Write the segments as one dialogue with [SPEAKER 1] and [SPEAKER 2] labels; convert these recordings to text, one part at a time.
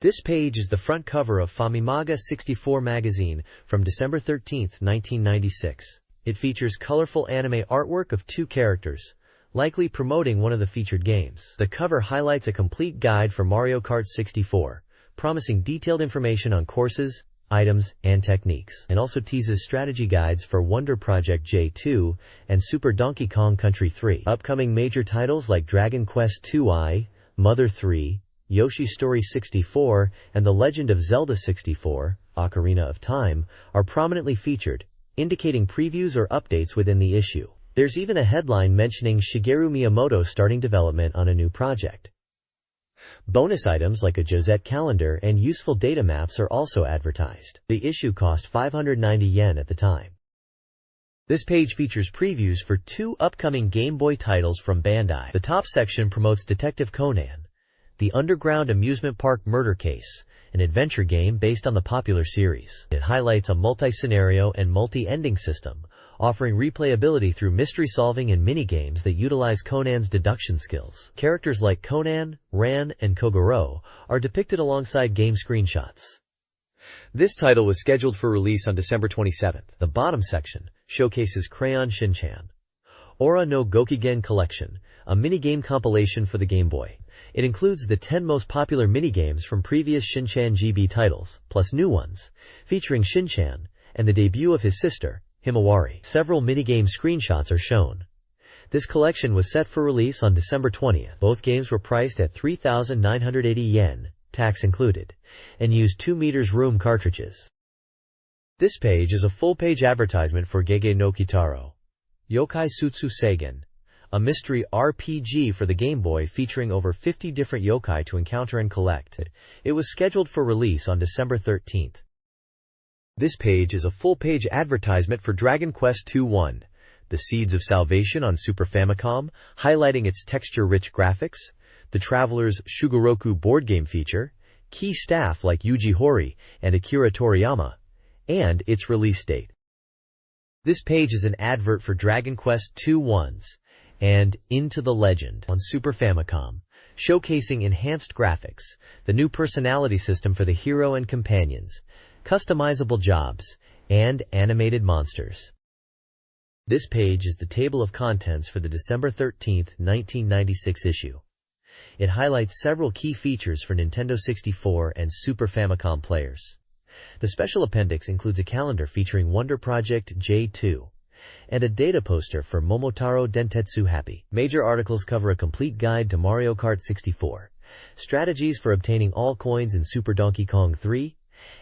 [SPEAKER 1] This page is the front cover of Famimaga 64 magazine from December 13, 1996. It features colorful anime artwork of two characters, likely promoting one of the featured games. The cover highlights a complete guide for Mario Kart 64, promising detailed information on courses, items, and techniques, and also teases strategy guides for Wonder Project J2 and Super Donkey Kong Country 3. Upcoming major titles like Dragon Quest II, Mother 3, Yoshi's Story 64, and The Legend of Zelda 64, Ocarina of Time, are prominently featured, indicating previews or updates within the issue. There's even a headline mentioning Shigeru Miyamoto starting development on a new project. Bonus items like a Josette calendar and useful data maps are also advertised. The issue cost 590 yen at the time. This page features previews for two upcoming Game Boy titles from Bandai. The top section promotes Detective Conan, the underground amusement park murder case, an adventure game based on the popular series. It highlights a multi-scenario and multi-ending system, offering replayability through mystery-solving and mini-games that utilize Conan's deduction skills. Characters like Conan, Ran, and Kogoro are depicted alongside game screenshots. This title was scheduled for release on December 27th. The bottom section showcases Crayon Shinchan, Ora no Gokigen Collection, a minigame compilation for the Game Boy. It includes the 10 most popular minigames from previous Shinchan GB titles, plus new ones, featuring Shinchan, and the debut of his sister, Himawari. Several minigame screenshots are shown. This collection was set for release on December 20th. Both games were priced at 3,980 yen, tax included, and used 2 meters room cartridges. This page is a full-page advertisement for Gege no Kitaro, Yokai Sutsu Seigen, a mystery RPG for the Game Boy featuring over 50 different yokai to encounter and collect. It was scheduled for release on December 13th. This page is a full-page advertisement for Dragon Quest II, The Seeds of Salvation on Super Famicom, highlighting its texture-rich graphics, the Traveler's Shugoroku board game feature, key staff like Yuji Horii and Akira Toriyama, and its release date. This page is an advert for Dragon Quest II and Into the Legend on Super Famicom, showcasing enhanced graphics, the new personality system for the hero and companions, customizable jobs, and animated monsters. This page is the table of contents for the December 13, 1996 issue. It highlights several key features for Nintendo 64 and Super Famicom players. The special appendix includes a calendar featuring Wonder Project J2, and a data poster for Momotaro Dentetsu Happy. Major articles cover a complete guide to Mario Kart 64, strategies for obtaining all coins in Super Donkey Kong 3,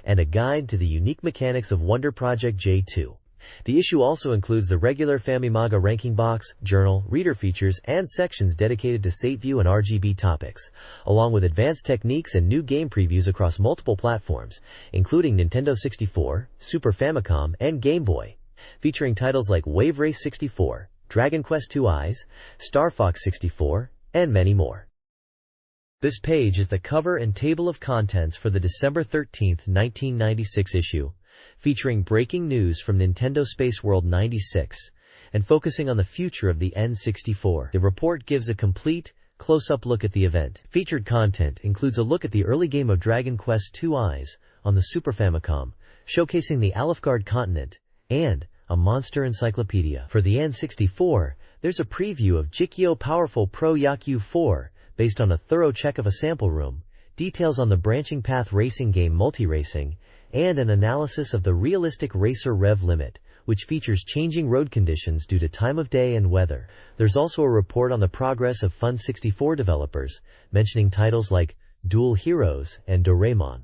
[SPEAKER 1] and a guide to the unique mechanics of Wonder Project J2. The issue also includes the regular Famimaga ranking box, journal, reader features, and sections dedicated to SateView and RGB topics, along with advanced techniques and new game previews across multiple platforms, including Nintendo 64, Super Famicom, and Game Boy, featuring titles like Wave Race 64, Dragon Quest II, Star Fox 64, and many more. This page is the cover and table of contents for the December 13, 1996 issue, featuring breaking news from Nintendo Space World 96 and focusing on the future of the N64. The report gives a complete, close-up look at the event. Featured content includes a look at the early game of Dragon Quest II on the Super Famicom, showcasing the Alefgard continent, and a monster encyclopedia. For the N64, there's a preview of Jikyo Powerful Pro Yaku 4, based on a thorough check of a sample room, details on the branching path racing game Multi-Racing, and an analysis of the realistic racer rev limit, which features changing road conditions due to time of day and weather. There's also a report on the progress of Fun 64 developers, mentioning titles like Dual Heroes and Doraemon.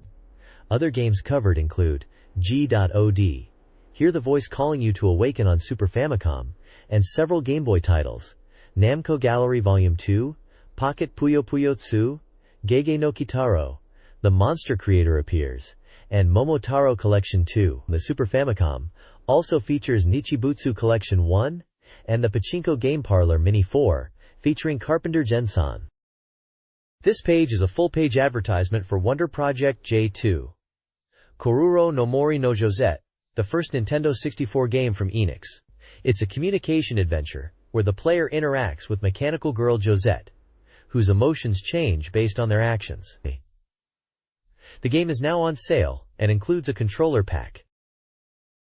[SPEAKER 1] Other games covered include G.O.D., Hear the Voice Calling You to Awaken on Super Famicom, and several Game Boy titles, Namco Gallery Volume 2, Pocket Puyo Puyo Tsu, Gege no Kitaro, The Monster Creator Appears, and Momotaro Collection 2. The Super Famicom also features Nichibutsu Collection 1 and the Pachinko Game Parlor Mini 4, featuring Carpenter Gensan. This page is a full-page advertisement for Wonder Project J2. Koruro no Mori no Josette, the first Nintendo 64 game from Enix. It's a communication adventure where the player interacts with mechanical girl Josette, whose emotions change based on their actions. The game is now on sale and includes a controller pack.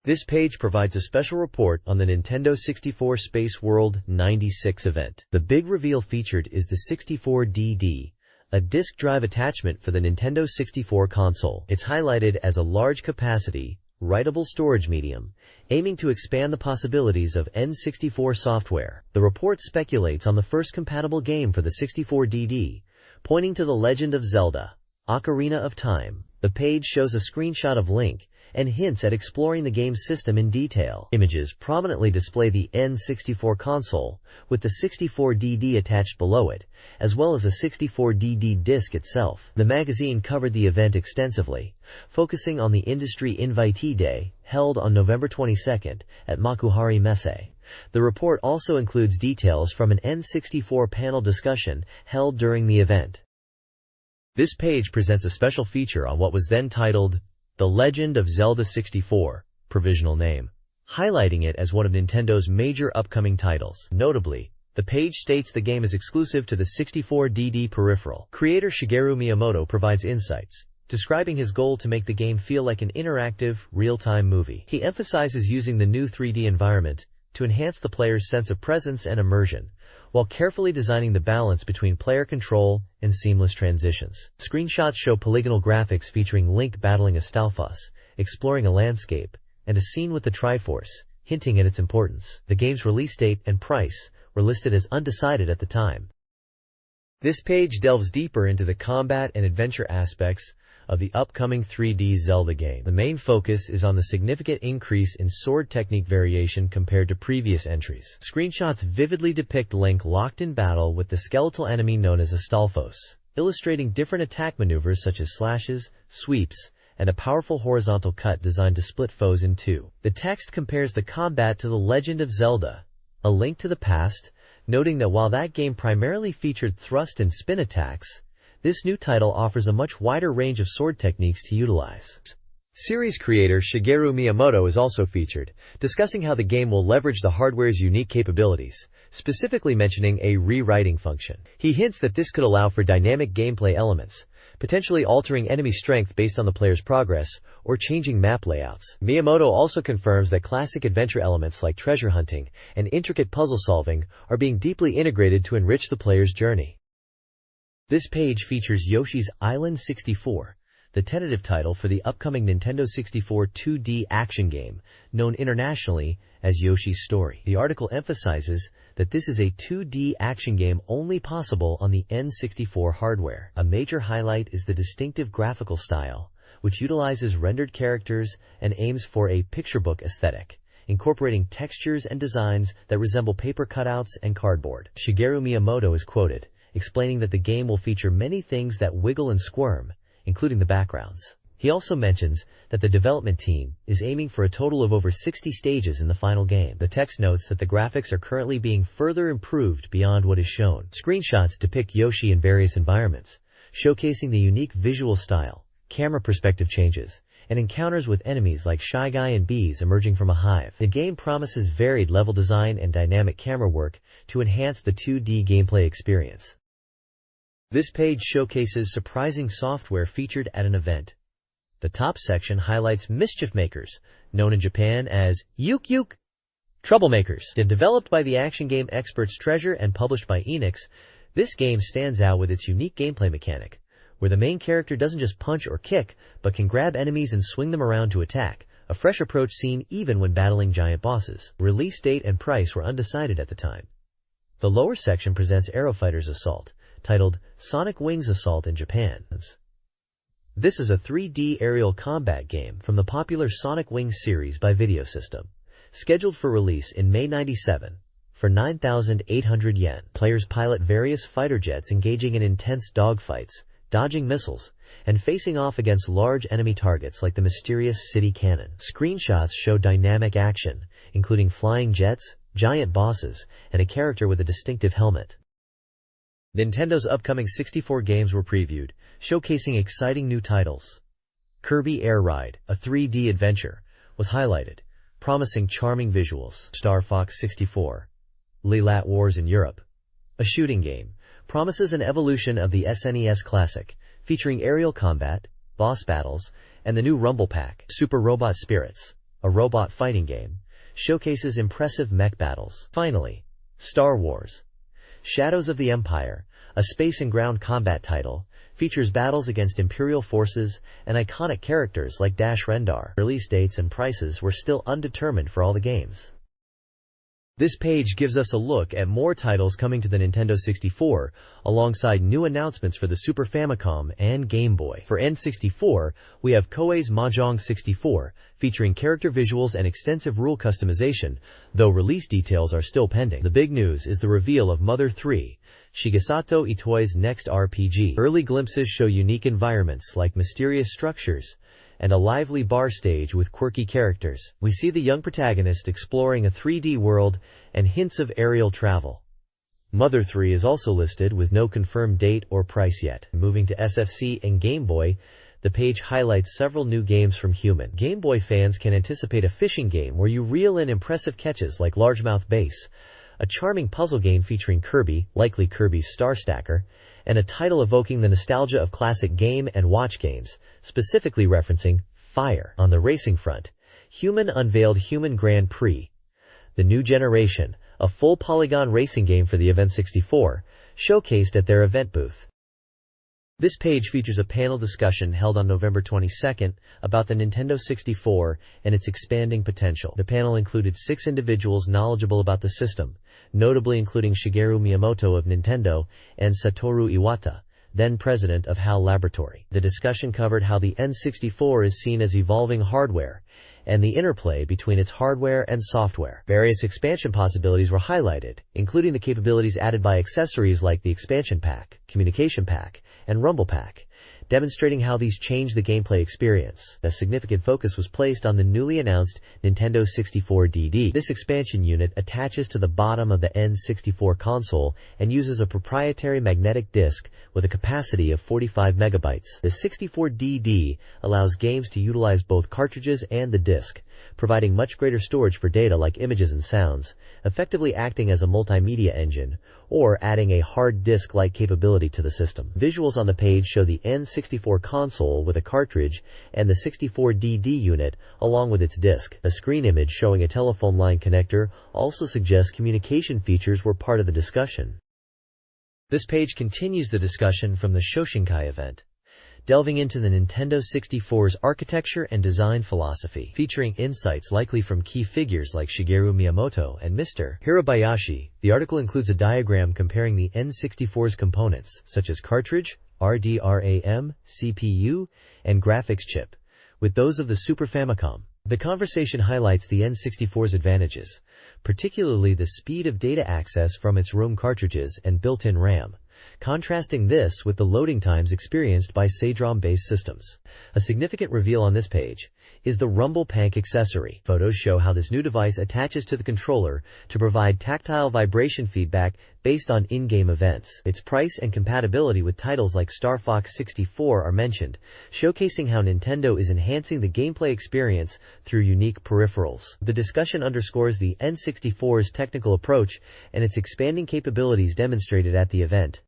[SPEAKER 1] This page provides a special report on the Nintendo 64 Space World 96 event. The big reveal featured is the 64DD, a disk drive attachment for the Nintendo 64 console. It's highlighted as a large-capacity, writable storage medium, aiming to expand the possibilities of N64 software. The report speculates on the first compatible game for the 64DD, pointing to The Legend of Zelda, Ocarina of Time. The page shows a screenshot of Link and hints at exploring the game's system in detail. Images prominently display the N64 console, with the 64DD attached below it, as well as a 64DD disc itself. The magazine covered the event extensively, focusing on the Industry Invitee Day, held on November 22nd at Makuhari Messe. The report also includes details from an N64 panel discussion held during the event. This page presents a special feature on what was then titled The Legend of Zelda 64, provisional name, highlighting it as one of Nintendo's major upcoming titles. Notably, the page states the game is exclusive to the 64DD peripheral. Creator Shigeru Miyamoto provides insights, describing his goal to make the game feel like an interactive, real-time movie. He emphasizes using the new 3D environment to enhance the player's sense of presence and immersion, while carefully designing the balance between player control and seamless transitions. Screenshots show polygonal graphics featuring Link battling a Stalfos, exploring a landscape, and a scene with the Triforce, hinting at its importance. The game's release date and price were listed as undecided at the time. This page delves deeper into the combat and adventure aspects of the upcoming 3D Zelda game. The main focus is on the significant increase in sword technique variation compared to previous entries. Screenshots vividly depict Link locked in battle with the skeletal enemy known as a Stalfos, illustrating different attack maneuvers such as slashes, sweeps, and a powerful horizontal cut designed to split foes in two. The text compares the combat to The Legend of Zelda, A Link to the Past, noting that while that game primarily featured thrust and spin attacks, this new title offers a much wider range of sword techniques to utilize. Series creator Shigeru Miyamoto is also featured, discussing how the game will leverage the hardware's unique capabilities, specifically mentioning a rewriting function. He hints that this could allow for dynamic gameplay elements, potentially altering enemy strength based on the player's progress, or changing map layouts. Miyamoto also confirms that classic adventure elements like treasure hunting and intricate puzzle solving are being deeply integrated to enrich the player's journey. This page features Yoshi's Island 64, the tentative title for the upcoming Nintendo 64 2D action game, known internationally as Yoshi's Story. The article emphasizes that this is a 2D action game only possible on the N64 hardware. A major highlight is the distinctive graphical style, which utilizes rendered characters and aims for a picture book aesthetic, incorporating textures and designs that resemble paper cutouts and cardboard. Shigeru Miyamoto is quoted, explaining that the game will feature many things that wiggle and squirm, including the backgrounds. He also mentions that the development team is aiming for a total of over 60 stages in the final game. The text notes that the graphics are currently being further improved beyond what is shown. Screenshots depict Yoshi in various environments, showcasing the unique visual style, camera perspective changes, and encounters with enemies like Shy Guy and bees emerging from a hive. The game promises varied level design and dynamic camera work to enhance the 2D gameplay experience. This page showcases surprising software featured at an event. The top section highlights Mischief Makers, known in Japan as Yuk Yuk Troublemakers. Developed by the action game experts Treasure and published by Enix, this game stands out with its unique gameplay mechanic, where the main character doesn't just punch or kick, but can grab enemies and swing them around to attack, a fresh approach seen even when battling giant bosses. Release date and price were undecided at the time. The lower section presents Aero Fighter's Assault, titled Sonic Wings Assault in Japan. This is a 3D aerial combat game from the popular Sonic Wings series by Video System, scheduled for release in May '97 for 9,800 yen. Players pilot various fighter jets engaging in intense dogfights, dodging missiles, and facing off against large enemy targets like the mysterious city cannon. Screenshots show dynamic action, including flying jets, giant bosses, and a character with a distinctive helmet. Nintendo's upcoming 64 games were previewed, showcasing exciting new titles. Kirby Air Ride, a 3D adventure, was highlighted, promising charming visuals. Star Fox 64, Lilat Wars in Europe, a shooting game, promises an evolution of the SNES classic, featuring aerial combat, boss battles, and the new Rumble Pack, Super Robot Spirits, a robot fighting game, showcases impressive mech battles. Finally, Star Wars Shadows of the Empire, a space and ground combat title, features battles against Imperial forces and iconic characters like Dash Rendar. Release dates and prices were still undetermined for all the games. This page gives us a look at more titles coming to the Nintendo 64, alongside new announcements for the Super Famicom and Game Boy. For N64, we have Koei's Mahjong 64, featuring character visuals and extensive rule customization, though release details are still pending. The big news is the reveal of Mother 3, Shigesato Itoi's next RPG. Early glimpses show unique environments like mysterious structures, and a lively bar stage with quirky characters. We see the young protagonist exploring a 3D world and hints of aerial travel. Mother 3 is also listed with no confirmed date or price yet. Moving to SFC and Game Boy, the page highlights several new games from Human. Game Boy fans can anticipate a fishing game where you reel in impressive catches like Largemouth Bass, a charming puzzle game featuring Kirby, likely Kirby's Star Stacker, and a title evoking the nostalgia of classic game and watch games, specifically referencing Fire. On the racing front, Human unveiled Human Grand Prix, the new generation, a full polygon racing game for the Event 64, showcased at their event booth. This page features a panel discussion held on November 22nd about the Nintendo 64 and its expanding potential. The panel included 6 individuals knowledgeable about the system, notably including Shigeru Miyamoto of Nintendo and Satoru Iwata, then president of HAL Laboratory. The discussion covered how the N64 is seen as evolving hardware and the interplay between its hardware and software. Various expansion possibilities were highlighted, including the capabilities added by accessories like the Expansion Pack, Communication Pack, and Rumble Pack, demonstrating how these change the gameplay experience. A significant focus was placed on the newly announced Nintendo 64 DD. This expansion unit attaches to the bottom of the N64 console and uses a proprietary magnetic disc with a capacity of 45 megabytes. The 64 DD allows games to utilize both cartridges and the disc, providing much greater storage for data like images and sounds, effectively acting as a multimedia engine, or adding a hard disk-like capability to the system. Visuals on the page show the N64 console with a cartridge and the 64DD unit along with its disc. A screen image showing a telephone line connector also suggests communication features were part of the discussion. This page continues the discussion from the Shoshinkai event, delving into the Nintendo 64's architecture and design philosophy, featuring insights likely from key figures like Shigeru Miyamoto and Mr. Hirabayashi. The article includes a diagram comparing the N64's components, such as cartridge, RDRAM, CPU, and graphics chip, with those of the Super Famicom. The conversation highlights the N64's advantages, particularly the speed of data access from its ROM cartridges and built-in RAM, contrasting this with the loading times experienced by SADROM-based systems. A significant reveal on this page is the Rumble Pack accessory. Photos show how this new device attaches to the controller to provide tactile vibration feedback based on in-game events. Its price and compatibility with titles like Star Fox 64 are mentioned, showcasing how Nintendo is enhancing the gameplay experience through unique peripherals. The discussion underscores the N64's technical approach and its expanding capabilities demonstrated at the event.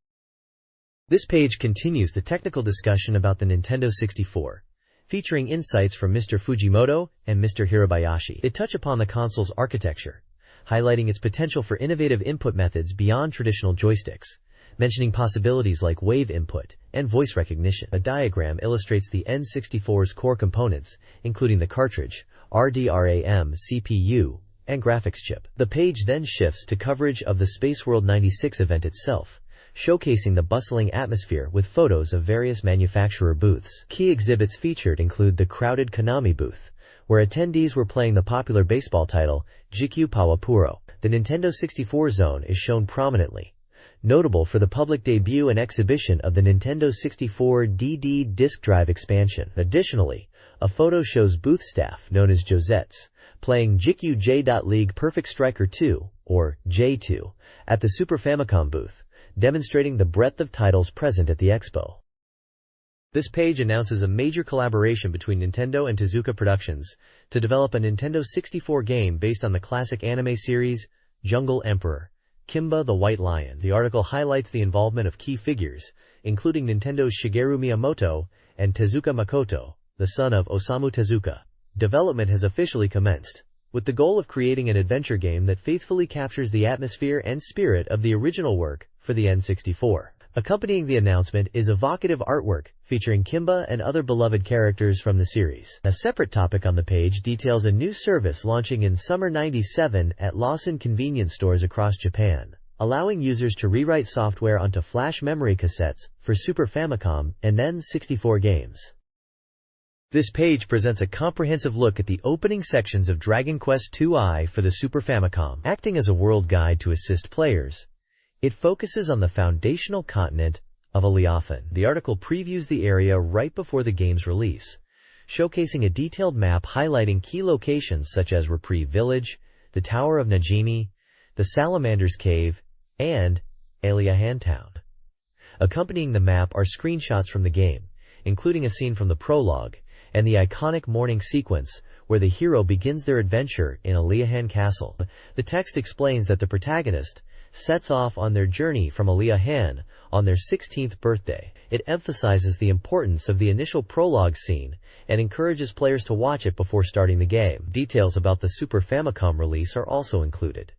[SPEAKER 1] This page continues the technical discussion about the Nintendo 64, featuring insights from Mr. Fujimoto and Mr. Hirabayashi. They touch upon the console's architecture, highlighting its potential for innovative input methods beyond traditional joysticks, mentioning possibilities like wave input and voice recognition. A diagram illustrates the N64's core components, including the cartridge, RDRAM, CPU, and graphics chip. The page then shifts to coverage of the Space World 96 event itself, showcasing the bustling atmosphere with photos of various manufacturer booths. Key exhibits featured include the crowded Konami booth, where attendees were playing the popular baseball title, Jikyu Pawapuro. The Nintendo 64 zone is shown prominently, notable for the public debut and exhibition of the Nintendo 64 DD disk drive expansion. Additionally, a photo shows booth staff, known as Josettes, playing Jikyu J.League Perfect Striker 2, or J2, at the Super Famicom booth, demonstrating the breadth of titles present at the expo. This page announces a major collaboration between Nintendo and Tezuka Productions to develop a Nintendo 64 game based on the classic anime series, Jungle Emperor, Kimba the White Lion. The article highlights the involvement of key figures, including Nintendo's Shigeru Miyamoto and Tezuka Makoto, the son of Osamu Tezuka. Development has officially commenced, with the goal of creating an adventure game that faithfully captures the atmosphere and spirit of the original work for the N64. Accompanying the announcement is evocative artwork featuring Kimba and other beloved characters from the series. A separate topic on the page details a new service launching in summer '97 at Lawson convenience stores across Japan, allowing users to rewrite software onto flash memory cassettes for Super Famicom and N64 games. This page presents a comprehensive look at the opening sections of Dragon Quest II for the Super Famicom. Acting as a world guide to assist players, it focuses on the foundational continent of Aleofan. The article previews the area right before the game's release, showcasing a detailed map highlighting key locations such as Reprieve Village, the Tower of Najimi, the Salamander's Cave, and Aleofan Town. Accompanying the map are screenshots from the game, including a scene from the prologue and the iconic morning sequence where the hero begins their adventure in Aleofan Castle. The text explains that the protagonist sets off on their journey from Aleofan on their 16th birthday. It emphasizes the importance of the initial prologue scene and encourages players to watch it before starting the game. Details about the Super Famicom release are also included.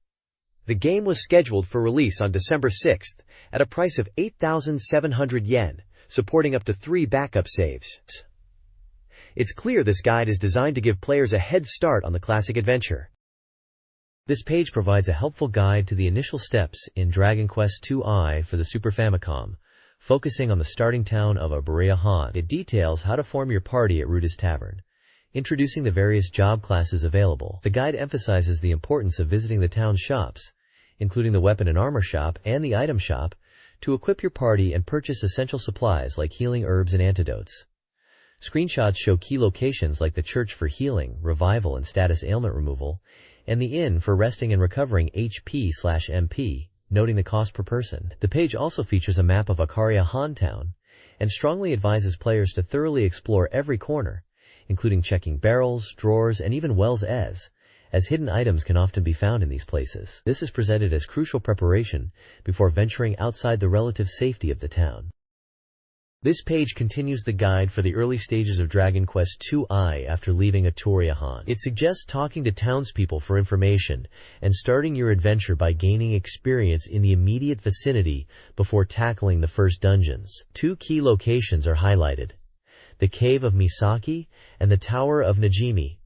[SPEAKER 1] The game was scheduled for release on December 6th at a price of 8,700 yen, supporting up to 3 backup saves. It's clear this guide is designed to give players a head start on the classic adventure. This page provides a helpful guide to the initial steps in Dragon Quest II for the Super Famicom, focusing on the starting town of Aleofan. It details how to form your party at Ruda's Tavern, introducing the various job classes available. The guide emphasizes the importance of visiting the town's shops, including the weapon and armor shop and the item shop, to equip your party and purchase essential supplies like healing herbs and antidotes. Screenshots show key locations like the church for healing, revival, and status ailment removal, and the inn for resting and recovering HP/MP, noting the cost per person. The page also features a map of Aleofan Town and strongly advises players to thoroughly explore every corner, including checking barrels, drawers, and even wells as hidden items can often be found in these places. This is presented as crucial preparation before venturing outside the relative safety of the town. This page continues the guide for the early stages of Dragon Quest II after leaving Aleofan. It suggests talking to townspeople for information and starting your adventure by gaining experience in the immediate vicinity before tackling the first dungeons. 2 key locations are highlighted: the Cave of Misaki and the Tower of Najimi.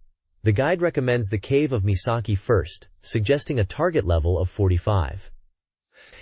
[SPEAKER 1] The guide recommends the Cave of Misaki first, suggesting a target level of 45.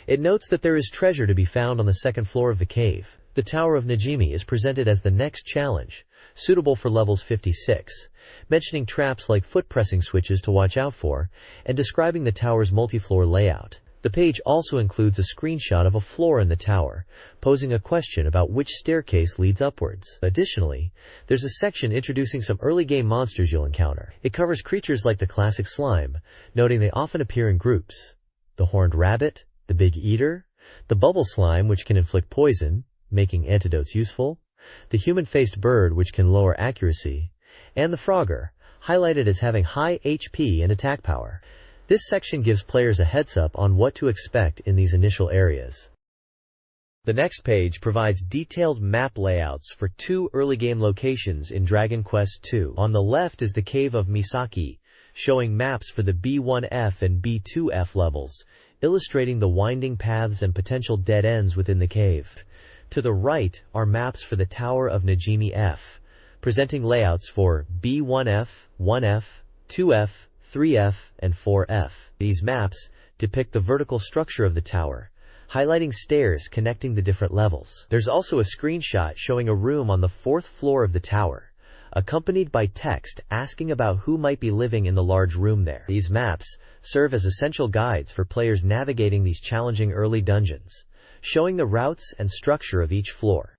[SPEAKER 1] It notes that there is treasure to be found on the second floor of the cave. The Tower of Najimi is presented as the next challenge, suitable for levels 56, mentioning traps like foot-pressing switches to watch out for, and describing the tower's multi-floor layout. The page also includes a screenshot of a floor in the tower, posing a question about which staircase leads upwards. Additionally, there's a section introducing some early-game monsters you'll encounter. It covers creatures like the classic slime, noting they often appear in groups: the horned rabbit, the big eater, the bubble slime, which can inflict poison, making antidotes useful, the human-faced bird, which can lower accuracy, and the Frogger, highlighted as having high HP and attack power. This section gives players a heads-up on what to expect in these initial areas. The next page provides detailed map layouts for 2 early-game locations in Dragon Quest II. On the left is the Cave of Misaki, showing maps for the B1F and B2F levels, illustrating the winding paths and potential dead ends within the cave. To the right are maps for the Tower of Najimi F, presenting layouts for B1F, 1F, 2F, 3F, and 4F. These maps depict the vertical structure of the tower, highlighting stairs connecting the different levels. There's also a screenshot showing a room on the 4th floor of the tower, accompanied by text asking about who might be living in the large room there. These maps serve as essential guides for players navigating these challenging early dungeons, showing the routes and structure of each floor.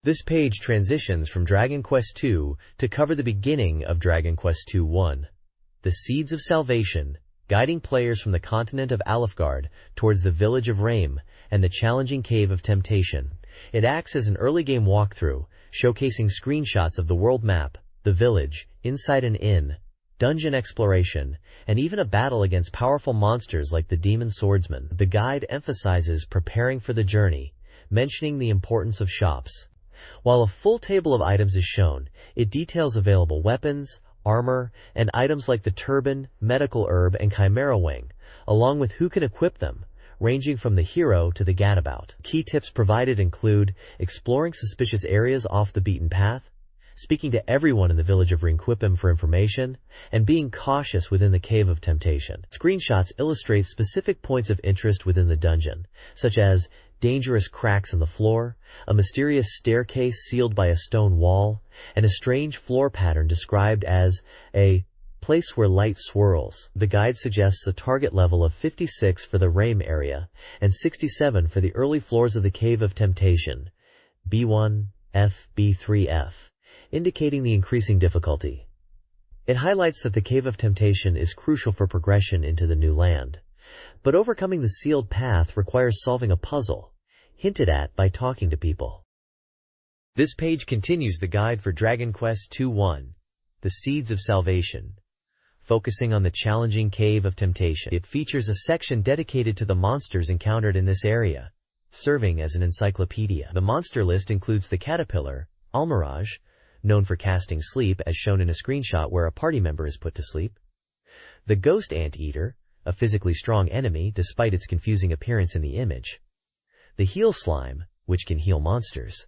[SPEAKER 1] This page transitions from Dragon Quest II to cover the beginning of Dragon Quest II-1, the Seeds of Salvation, guiding players from the continent of Alefgard towards the village of Rame and the challenging Cave of Temptation. It acts as an early-game walkthrough, showcasing screenshots of the world map, the village, inside an inn, dungeon exploration, and even a battle against powerful monsters like the Demon Swordsman. The guide emphasizes preparing for the journey, mentioning the importance of shops, While a full table of items is shown, it details available weapons, armor, and items like the turban, medical herb, and chimera wing, along with who can equip them, ranging from the hero to the gadabout. Key tips provided include exploring suspicious areas off the beaten path, speaking to everyone in the village of Ringquipim for information, and being cautious within the Cave of Temptation. Screenshots illustrate specific points of interest within the dungeon, such as dangerous cracks in the floor, a mysterious staircase sealed by a stone wall, and a strange floor pattern described as a place where light swirls. The guide suggests a target level of 56 for the Rame area and 67 for the early floors of the Cave of Temptation, B1F, B3F, indicating the increasing difficulty. It highlights that the Cave of Temptation is crucial for progression into the new land. But overcoming the sealed path requires solving a puzzle, hinted at by talking to people. This page continues the guide for Dragon Quest II-1, The Seeds of Salvation, focusing on the challenging Cave of Temptation. It features a section dedicated to the monsters encountered in this area, serving as an encyclopedia. The monster list includes the caterpillar, Almirage, known for casting sleep as shown in a screenshot where a party member is put to sleep, the ghost anteater, a physically strong enemy despite its confusing appearance in the image, the heal slime, which can heal monsters,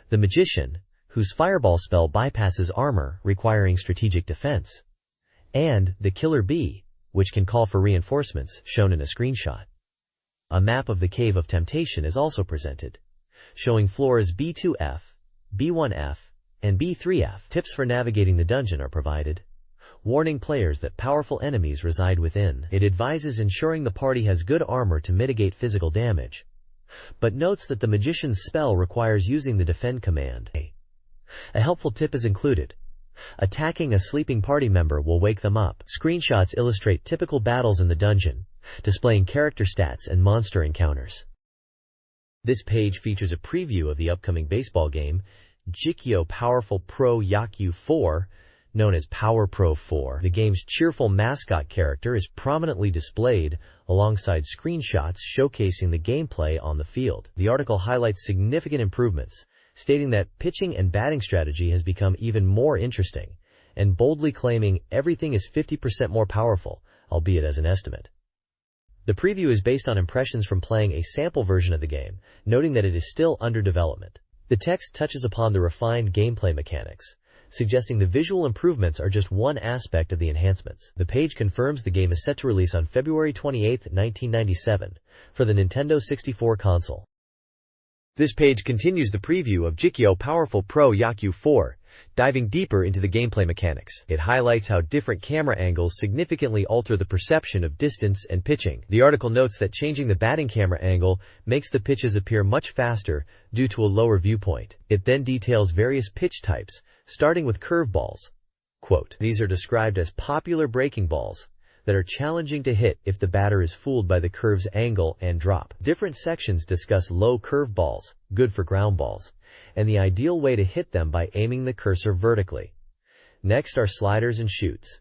[SPEAKER 1] the magician, whose fireball spell bypasses armor requiring strategic defense, and the killer bee, which can call for reinforcements, shown in a screenshot. A map of the Cave of Temptation is also presented, showing floors B2F, B1F, and B3F. Tips for navigating the dungeon are provided, warning players that powerful enemies reside within. It advises ensuring the party has good armor to mitigate physical damage, but notes that the magician's spell requires using the defend command. A helpful tip is included. Attacking a sleeping party member will wake them up. Screenshots illustrate typical battles in the dungeon, displaying character stats and monster encounters. This page features a preview of the upcoming baseball game, Jikyo Powerful Pro Yakyu 4, known as Power Pro 4. The game's cheerful mascot character is prominently displayed alongside screenshots showcasing the gameplay on the field. The article highlights significant improvements, stating that pitching and batting strategy has become even more interesting, and boldly claiming everything is 50% more powerful, albeit as an estimate. The preview is based on impressions from playing a sample version of the game, noting that it is still under development. The text touches upon the refined gameplay mechanics, suggesting the visual improvements are just one aspect of the enhancements. The page confirms the game is set to release on February 28, 1997, for the Nintendo 64 console. This page continues the preview of Jikyo Powerful Pro Yakyu 4, diving deeper into the gameplay mechanics. It highlights how different camera angles significantly alter the perception of distance and pitching. The article notes that changing the batting camera angle makes the pitches appear much faster due to a lower viewpoint. It then details various pitch types, starting with curveballs. Quote, "These are described as popular breaking balls that are challenging to hit if the batter is fooled by the curve's angle and drop. Different sections discuss low curve balls, good for ground balls, and the ideal way to hit them by aiming the cursor vertically. Next are sliders and shoots.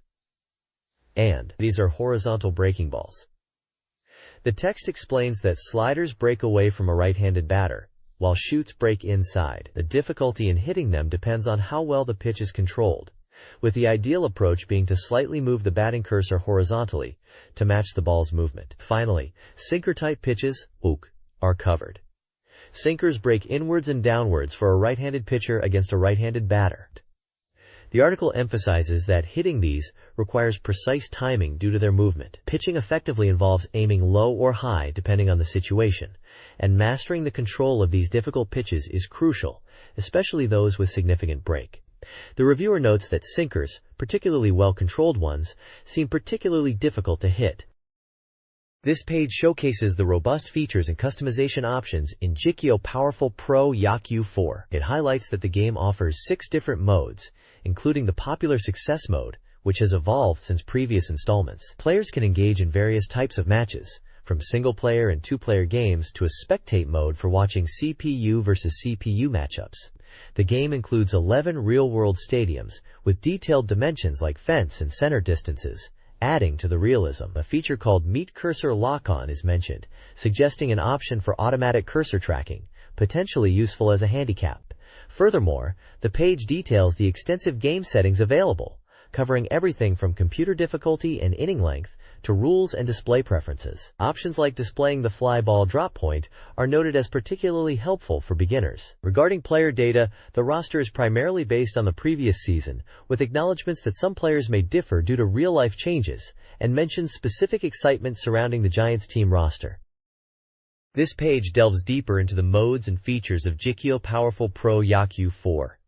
[SPEAKER 1] And these are horizontal breaking balls." The text explains that sliders break away from a right-handed batter, while shoots break inside. The difficulty in hitting them depends on how well the pitch is controlled, with the ideal approach being to slightly move the batting cursor horizontally to match the ball's movement. Finally, sinker-type pitches, ook, are covered. Sinkers break inwards and downwards for a right-handed pitcher against a right-handed batter. The article emphasizes that hitting these requires precise timing due to their movement. Pitching effectively involves aiming low or high depending on the situation, and mastering the control of these difficult pitches is crucial, especially those with significant break. The reviewer notes that sinkers, particularly well-controlled ones, seem particularly difficult to hit. This page showcases the robust features and customization options in Jikyo Powerful Pro Yakyu 4. It highlights that the game offers 6 different modes, including the popular Success mode, which has evolved since previous installments. Players can engage in various types of matches, from single-player and two-player games to a spectate mode for watching CPU versus CPU matchups. The game includes 11 real-world stadiums, with detailed dimensions like fence and center distances, adding to the realism. A feature called Meet Cursor Lock-On is mentioned, suggesting an option for automatic cursor tracking, potentially useful as a handicap. Furthermore, the page details the extensive game settings available, covering everything from computer difficulty and inning length to rules and display preferences. Options like displaying the fly ball drop point are noted as particularly helpful for beginners. Regarding player data, the roster is primarily based on the previous season, with acknowledgments that some players may differ due to real-life changes, and mentions specific excitement surrounding the Giants team roster. This page delves deeper into the modes and features of Jikyo Powerful Pro Yakyu 4.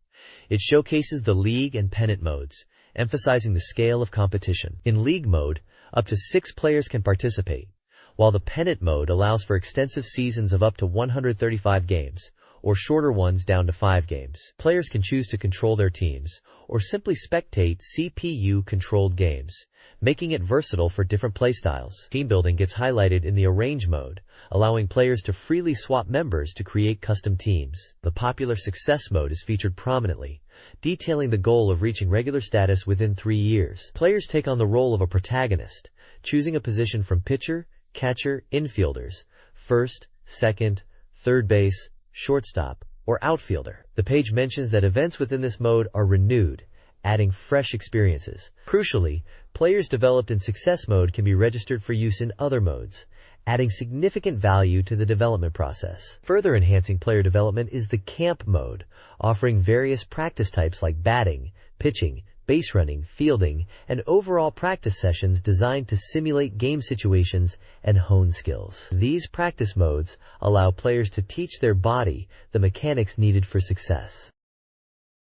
[SPEAKER 1] It showcases the League and Pennant modes, emphasizing the scale of competition. In League mode, up to 6 players can participate, while the Pennant mode allows for extensive seasons of up to 135 games, or shorter ones down to 5 games. Players can choose to control their teams, or simply spectate CPU-controlled games, making it versatile for different playstyles. Team building gets highlighted in the Arrange mode, allowing players to freely swap members to create custom teams. The popular Success mode is featured prominently, detailing the goal of reaching regular status within 3 years. Players take on the role of a protagonist, choosing a position from pitcher, catcher, infielders, first, second, third base, shortstop, or outfielder. The page mentions that events within this mode are renewed, adding fresh experiences. Crucially, players developed in Success mode can be registered for use in other modes, adding significant value to the development process. Further enhancing player development is the Camp mode, offering various practice types like batting, pitching, base running, fielding, and overall practice sessions designed to simulate game situations and hone skills. These practice modes allow players to teach their body the mechanics needed for success.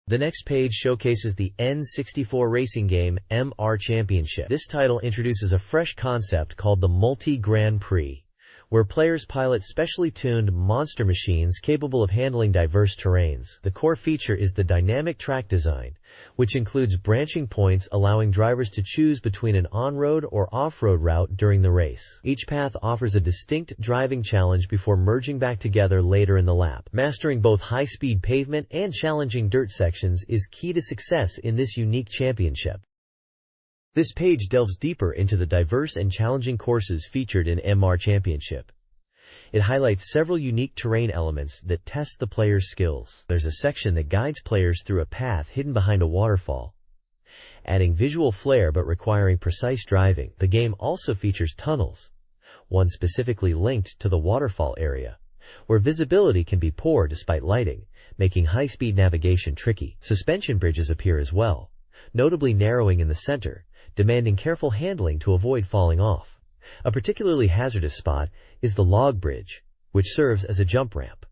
[SPEAKER 1] The next page showcases the N64 racing game MR Championship. This title introduces a fresh concept called the Multi-Grand Prix, where players pilot specially tuned monster machines capable of handling diverse terrains. The core feature is the dynamic track design, which includes branching points allowing drivers to choose between an on-road or off-road route during the race. Each path offers a distinct driving challenge before merging back together later in the lap. Mastering both high-speed pavement and challenging dirt sections is key to success in this unique championship. This page delves deeper into the diverse and challenging courses featured in MR Championship. It highlights several unique terrain elements that test the player's skills. There's a section that guides players through a path hidden behind a waterfall, adding visual flair but requiring precise driving. The game also features tunnels, one specifically linked to the waterfall area, where visibility can be poor despite lighting, making high-speed navigation tricky. Suspension bridges appear as well, notably narrowing in the center, demanding careful handling to avoid falling off. A particularly hazardous spot is the log bridge, which serves as a jump ramp.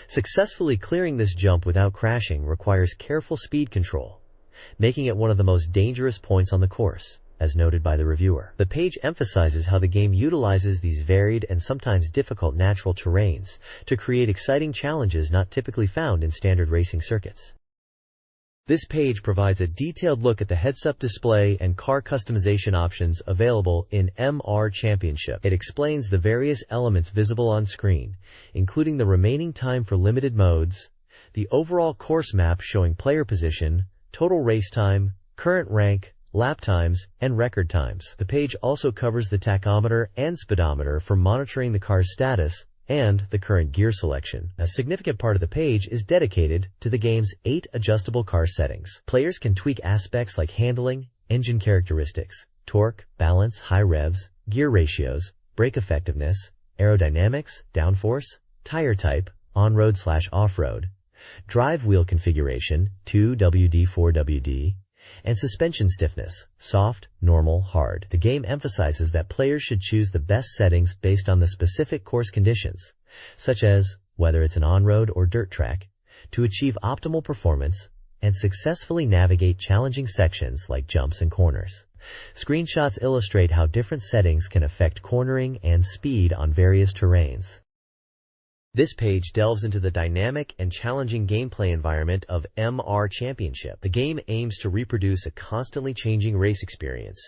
[SPEAKER 1] Successfully clearing this jump without crashing requires careful speed control, making it one of the most dangerous points on the course, as noted by the reviewer. The page emphasizes how the game utilizes these varied and sometimes difficult natural terrains to create exciting challenges not typically found in standard racing circuits. This page provides a detailed look at the heads-up display and car customization options available in MR Championship. It explains the various elements visible on screen, including the remaining time for limited modes, the overall course map showing player position, total race time, current rank, lap times, and record times. The page also covers the tachometer and speedometer for monitoring the car's status, and the current gear selection. A significant part of the page is dedicated to the game's 8 adjustable car settings. Players can tweak aspects like handling, engine characteristics, torque, balance, high revs, gear ratios, brake effectiveness, aerodynamics, downforce, tire type, on-road/off-road, drive wheel configuration, 2WD, 4WD, and suspension stiffness, soft, normal, hard. The game emphasizes that players should choose the best settings based on the specific course conditions, such as whether it's an on-road or dirt track, to achieve optimal performance and successfully navigate challenging sections like jumps and corners. Screenshots illustrate how different settings can affect cornering and speed on various terrains. This page delves into the dynamic and challenging gameplay environment of MR Championship. The game aims to reproduce a constantly changing race experience,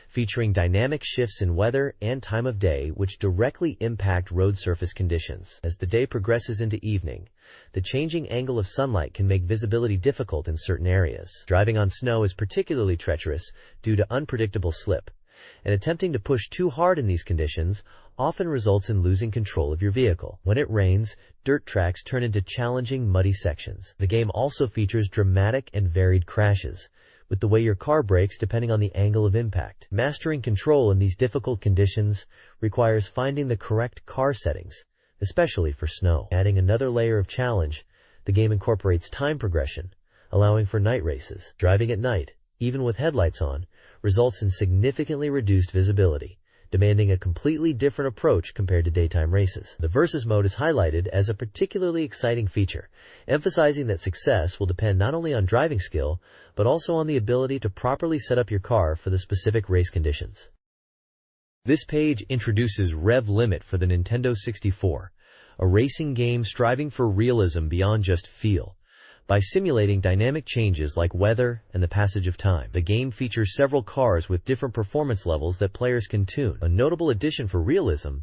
[SPEAKER 1] featuring dynamic shifts in weather and time of day which directly impact road surface conditions. As the day progresses into evening, the changing angle of sunlight can make visibility difficult in certain areas. Driving on snow is particularly treacherous due to unpredictable slip, and attempting to push too hard in these conditions often results in losing control of your vehicle. When it rains, dirt tracks turn into challenging, muddy sections. The game also features dramatic and varied crashes, with the way your car brakes depending on the angle of impact. Mastering control in these difficult conditions requires finding the correct car settings, especially for snow. Adding another layer of challenge, the game incorporates time progression, allowing for night races. Driving at night, even with headlights on, results in significantly reduced visibility, demanding a completely different approach compared to daytime races. The Versus mode is highlighted as a particularly exciting feature, emphasizing that success will depend not only on driving skill, but also on the ability to properly set up your car for the specific race conditions. This page introduces Rev Limit for the Nintendo 64, a racing game striving for realism beyond just feel. By simulating dynamic changes like weather and the passage of time, the game features several cars with different performance levels that players can tune. A notable addition for realism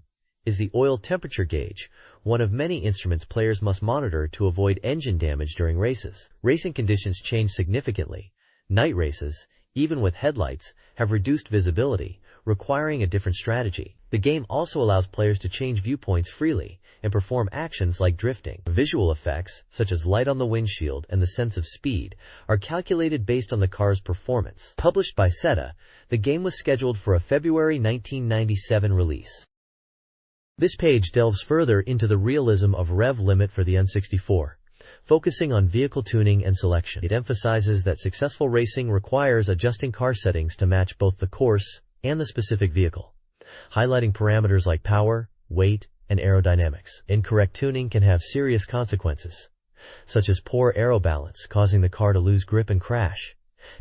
[SPEAKER 1] is the oil temperature gauge, one of many instruments players must monitor to avoid engine damage during races. Racing conditions change significantly. Night races, even with headlights, have reduced visibility, requiring a different strategy. The game also allows players to change viewpoints freely and perform actions like drifting. Visual effects, such as light on the windshield and the sense of speed, are calculated based on the car's performance. Published by Seta, the game was scheduled for a February 1997 release. This page delves further into the realism of Rev Limit for the N64, focusing on vehicle tuning and selection. It emphasizes that successful racing requires adjusting car settings to match both the course and the specific vehicle, highlighting parameters like power, weight, and aerodynamics. Incorrect tuning can have serious consequences, such as poor aero balance, causing the car to lose grip and crash.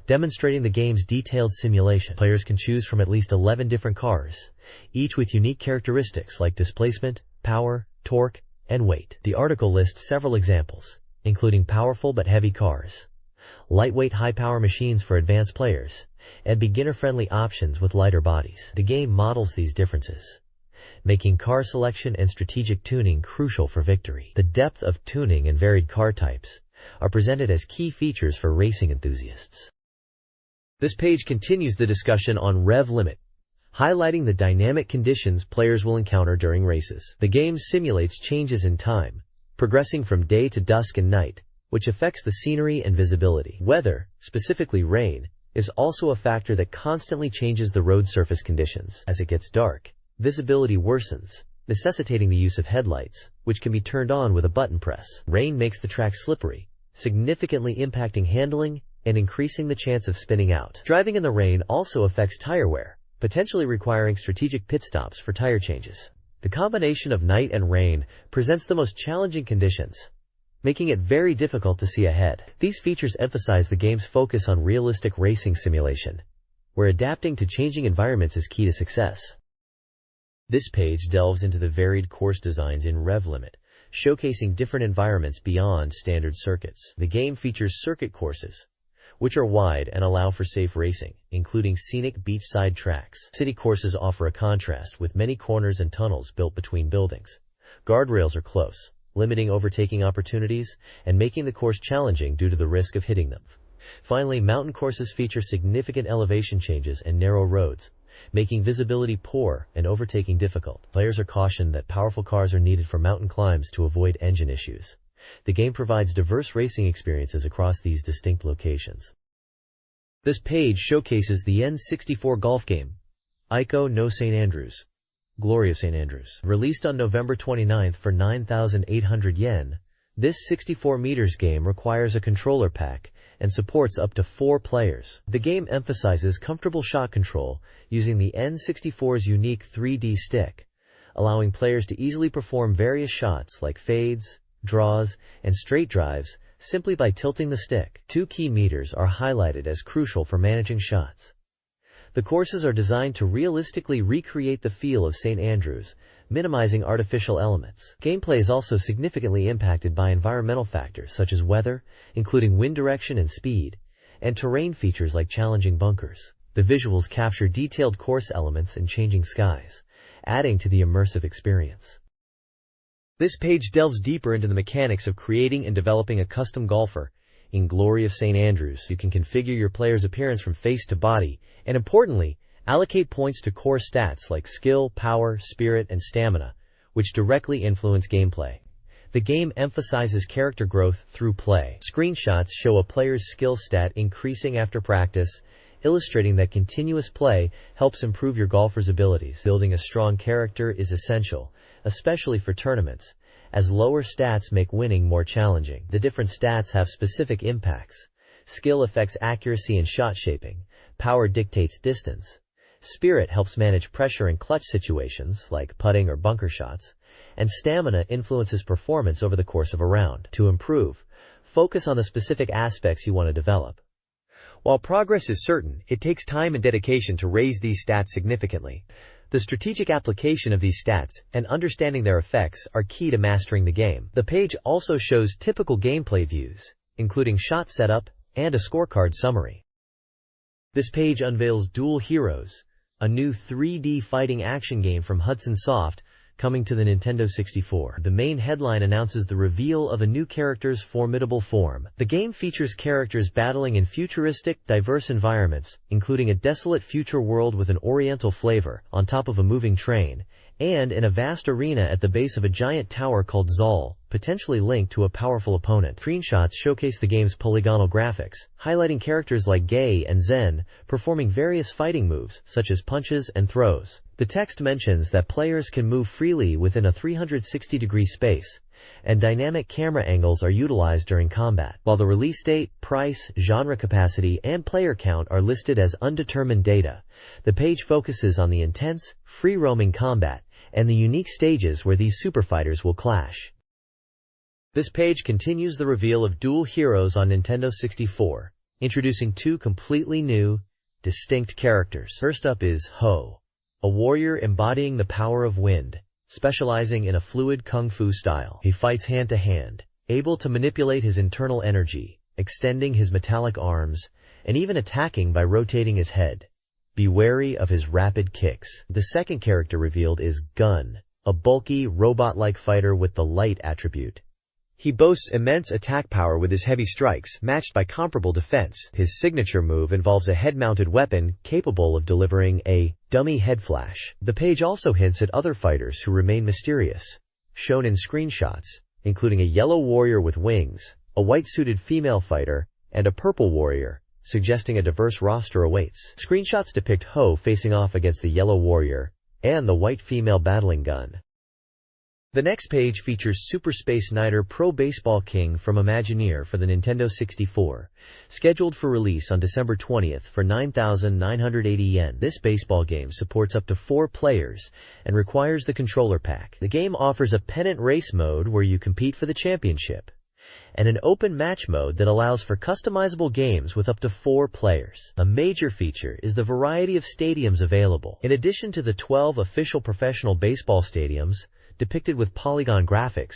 [SPEAKER 1] Demonstrating the game's detailed simulation, players can choose from at least 11 different cars, each with unique characteristics like displacement, power, torque, and weight. The article lists several examples, including powerful but heavy cars, lightweight high-power machines for advanced players, and beginner-friendly options with lighter bodies. The game models these differences, making car selection and strategic tuning crucial for victory. The depth of tuning and varied car types are presented as key features for racing enthusiasts. This page continues the discussion on Rev Limit, highlighting the dynamic conditions players will encounter during races. The game simulates changes in time, progressing from day to dusk and night, which affects the scenery and visibility. Weather, specifically rain, is also a factor that constantly changes the road surface conditions. As it gets dark, visibility worsens, necessitating the use of headlights, which can be turned on with a button press. Rain makes the track slippery, significantly impacting handling and increasing the chance of spinning out. Driving in the rain also affects tire wear, potentially requiring strategic pit stops for tire changes. The combination of night and rain presents the most challenging conditions, making it very difficult to see ahead. These features emphasize the game's focus on realistic racing simulation, where adapting to changing environments is key to success. This page delves into the varied course designs in Rev Limit, showcasing different environments beyond standard circuits. The game features circuit courses, which are wide and allow for safe racing, including scenic beachside tracks. City courses offer a contrast with many corners and tunnels built between buildings. Guardrails are close, limiting overtaking opportunities and making the course challenging due to the risk of hitting them. Finally, mountain courses feature significant elevation changes and narrow roads, making visibility poor and overtaking difficult. Players are cautioned that powerful cars are needed for mountain climbs to avoid engine issues. The game provides diverse racing experiences across these distinct locations. This page showcases the N64 golf game, Ico no St. Andrews, Glory of St. Andrews. Released on November 29th for 9,800 yen, this 64 meters game requires a controller pack and supports up to 4 players. The game emphasizes comfortable shot control using the N64's unique 3D stick, allowing players to easily perform various shots like fades, draws, and straight drives simply by tilting the stick. 2 key meters are highlighted as crucial for managing shots. The courses are designed to realistically recreate the feel of St. Andrews, minimizing artificial elements. Gameplay is also significantly impacted by environmental factors such as weather, including wind direction and speed, and terrain features like challenging bunkers. The visuals capture detailed course elements and changing skies, adding to the immersive experience. This page delves deeper into the mechanics of creating and developing a custom golfer. In Glory of St. Andrews, you can configure your player's appearance from face to body, and importantly, Allocate points to core stats like skill, power, spirit, and stamina, which directly influence gameplay. The game emphasizes character growth through play. Screenshots show a player's skill stat increasing after practice, illustrating that continuous play helps improve your golfer's abilities. Building a strong character is essential, especially for tournaments, as lower stats make winning more challenging. The different stats have specific impacts. Skill affects accuracy and shot shaping. Power dictates distance. Spirit helps manage pressure in clutch situations, like putting or bunker shots. And stamina influences performance over the course of a round. To improve, focus on the specific aspects you want to develop. While progress is certain, it takes time and dedication to raise these stats significantly. The strategic application of these stats and understanding their effects are key to mastering the game. The page also shows typical gameplay views, including shot setup and a scorecard summary. This page unveils Dual Heroes, a new 3D fighting action game from Hudson Soft, coming to the Nintendo 64. The main headline announces the reveal of a new character's formidable form. The game features characters battling in futuristic, diverse environments, including a desolate future world with an oriental flavor, on top of a moving train, and in a vast arena at the base of a giant tower called Zal, potentially linked to a powerful opponent. Screenshots showcase the game's polygonal graphics, highlighting characters like Gay and Zen, performing various fighting moves, such as punches and throws. The text mentions that players can move freely within a 360-degree space, and dynamic camera angles are utilized during combat. While the release date, price, genre capacity, and player count are listed as undetermined data, the page focuses on the intense, free-roaming combat and the unique stages where these superfighters will clash. This page continues the reveal of Dual Heroes on Nintendo 64, introducing two completely new, distinct characters. First up is Ho, a warrior embodying the power of wind, specializing in a fluid kung fu style. He fights hand-to-hand, able to manipulate his internal energy, extending his metallic arms, and even attacking by rotating his head. Be wary of his rapid kicks. The second character revealed is Gun, a bulky, robot-like fighter with the light attribute. He boasts immense attack power with his heavy strikes, matched by comparable defense. His signature move involves a head-mounted weapon capable of delivering a dummy head flash. The page also hints at other fighters who remain mysterious, shown in screenshots, including a yellow warrior with wings, a white-suited female fighter, and a purple warrior, suggesting a diverse roster awaits. Screenshots depict Ho facing off against the yellow warrior and the white female battling Gun. The next page features Super Space Niter Pro Baseball King from Imagineer for the Nintendo 64, scheduled for release on December 20th for 9,980 yen. This baseball game supports up to 4 players and requires the controller pack. The game offers a pennant race mode where you compete for the championship, and an open match mode that allows for customizable games with up to 4 players. A major feature is the variety of stadiums available. In addition to the 12 official professional baseball stadiums, depicted with polygon graphics,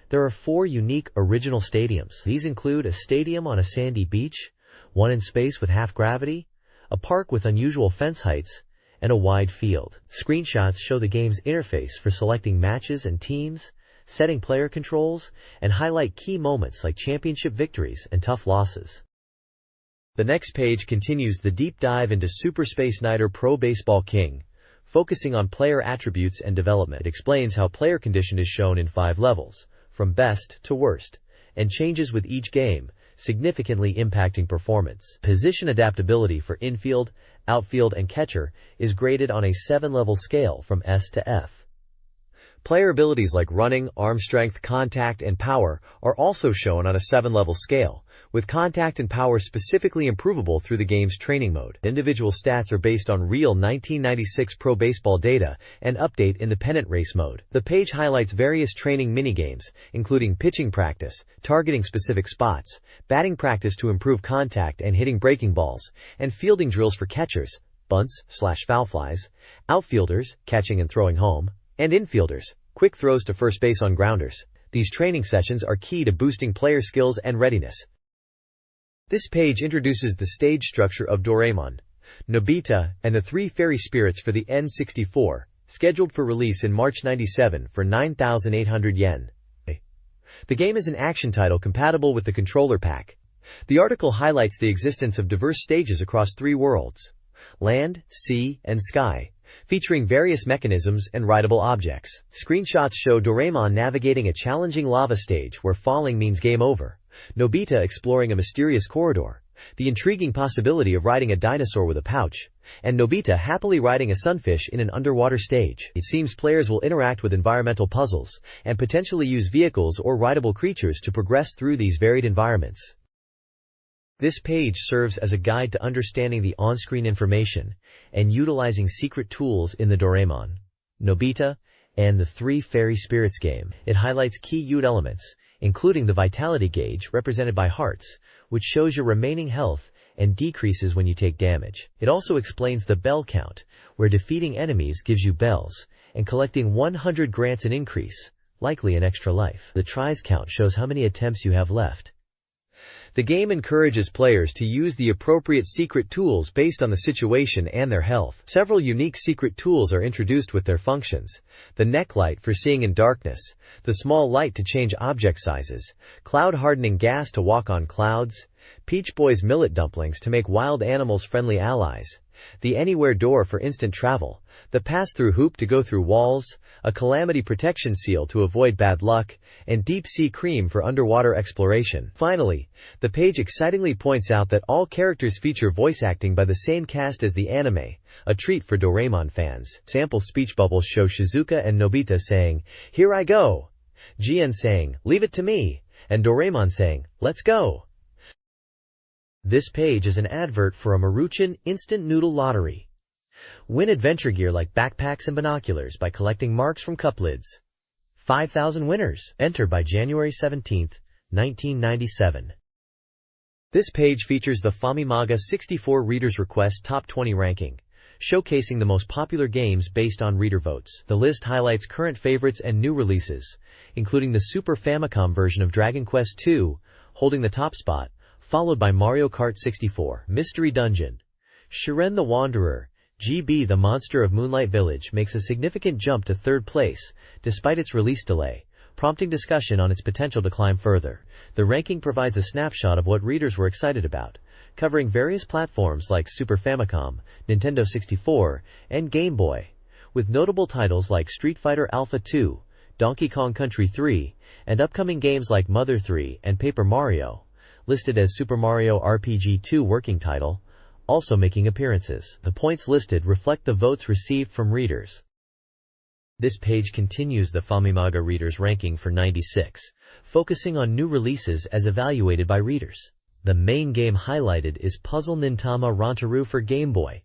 [SPEAKER 1] there are 4 unique original stadiums. These include a stadium on a sandy beach, one in space with half gravity, a park with unusual fence heights, and a wide field. Screenshots show the game's interface for selecting matches and teams, setting player controls, and highlight key moments like championship victories and tough losses. The next page continues the deep dive into Super Space Niter Pro Baseball King, focusing on player attributes and development. It explains how player condition is shown in 5 levels, from best to worst, and changes with each game, significantly impacting performance. Position adaptability for infield, outfield, and catcher is graded on a 7-level scale from S to F. Player abilities like running, arm strength, contact, and power are also shown on a 7-level scale, with contact and power specifically improvable through the game's training mode. Individual stats are based on real 1996 Pro Baseball data and update in the pennant race mode. The page highlights various training minigames, including pitching practice, targeting specific spots, batting practice to improve contact and hitting breaking balls, and fielding drills for catchers, bunts/foul flies, outfielders, catching and throwing home, and infielders, quick throws to first base on grounders. These training sessions are key to boosting player skills and readiness. This page introduces the stage structure of Doraemon, Nobita, and the 3 fairy spirits for the N64, scheduled for release in March 97 for 9,800 yen. The game is an action title compatible with the controller pack. The article highlights the existence of diverse stages across 3 worlds. land, sea, and sky, featuring various mechanisms and rideable objects. Screenshots show Doraemon navigating a challenging lava stage where falling means game over, Nobita exploring a mysterious corridor, the intriguing possibility of riding a dinosaur with a pouch, and Nobita happily riding a sunfish in an underwater stage. It seems players will interact with environmental puzzles and potentially use vehicles or rideable creatures to progress through these varied environments. This page serves as a guide to understanding the on-screen information and utilizing secret tools in the Doraemon, Nobita, and the Three Fairy Spirits game. It highlights key UID elements, including the vitality gauge represented by hearts, which shows your remaining health and decreases when you take damage. It also explains the bell count, where defeating enemies gives you bells, and collecting 100 grants an increase, likely an extra life. The tries count shows how many attempts you have left. The game encourages players to use the appropriate secret tools based on the situation and their health. Several unique secret tools are introduced with their functions: the neck light for seeing in darkness, the small light to change object sizes, cloud hardening gas to walk on clouds, Peach Boy's millet dumplings to make wild animals friendly allies, the anywhere door for instant travel, the pass-through hoop to go through walls, a calamity protection seal to avoid bad luck, and deep sea cream for underwater exploration. Finally, the page excitingly points out that all characters feature voice acting by the same cast as the anime, a treat for Doraemon fans. Sample speech bubbles show Shizuka and Nobita saying, "Here I go," Jien saying, "Leave it to me," and Doraemon saying, "Let's go." This page is an advert for a Maruchan instant noodle lottery. Win adventure gear like backpacks and binoculars by collecting marks from cup lids. 5,000 winners. Enter by January 17, 1997. This page features the Famimaga 64 Readers Request Top 20 ranking, showcasing the most popular games based on reader votes. The list highlights current favorites and new releases, including the Super Famicom version of Dragon Quest II, holding the top spot, followed by Mario Kart 64, Mystery Dungeon. Shiren the Wanderer, GB the Monster of Moonlight Village makes a significant jump to third place, despite its release delay, prompting discussion on its potential to climb further. The ranking provides a snapshot of what readers were excited about, covering various platforms like Super Famicom, Nintendo 64, and Game Boy, with notable titles like Street Fighter Alpha 2, Donkey Kong Country 3, and upcoming games like Mother 3 and Paper Mario, listed as Super Mario RPG 2 working title, also making appearances. The points listed reflect the votes received from readers. This page continues the Famimaga readers ranking for 96, focusing on new releases as evaluated by readers. The main game highlighted is Puzzle Nintama Rantaru for Game Boy,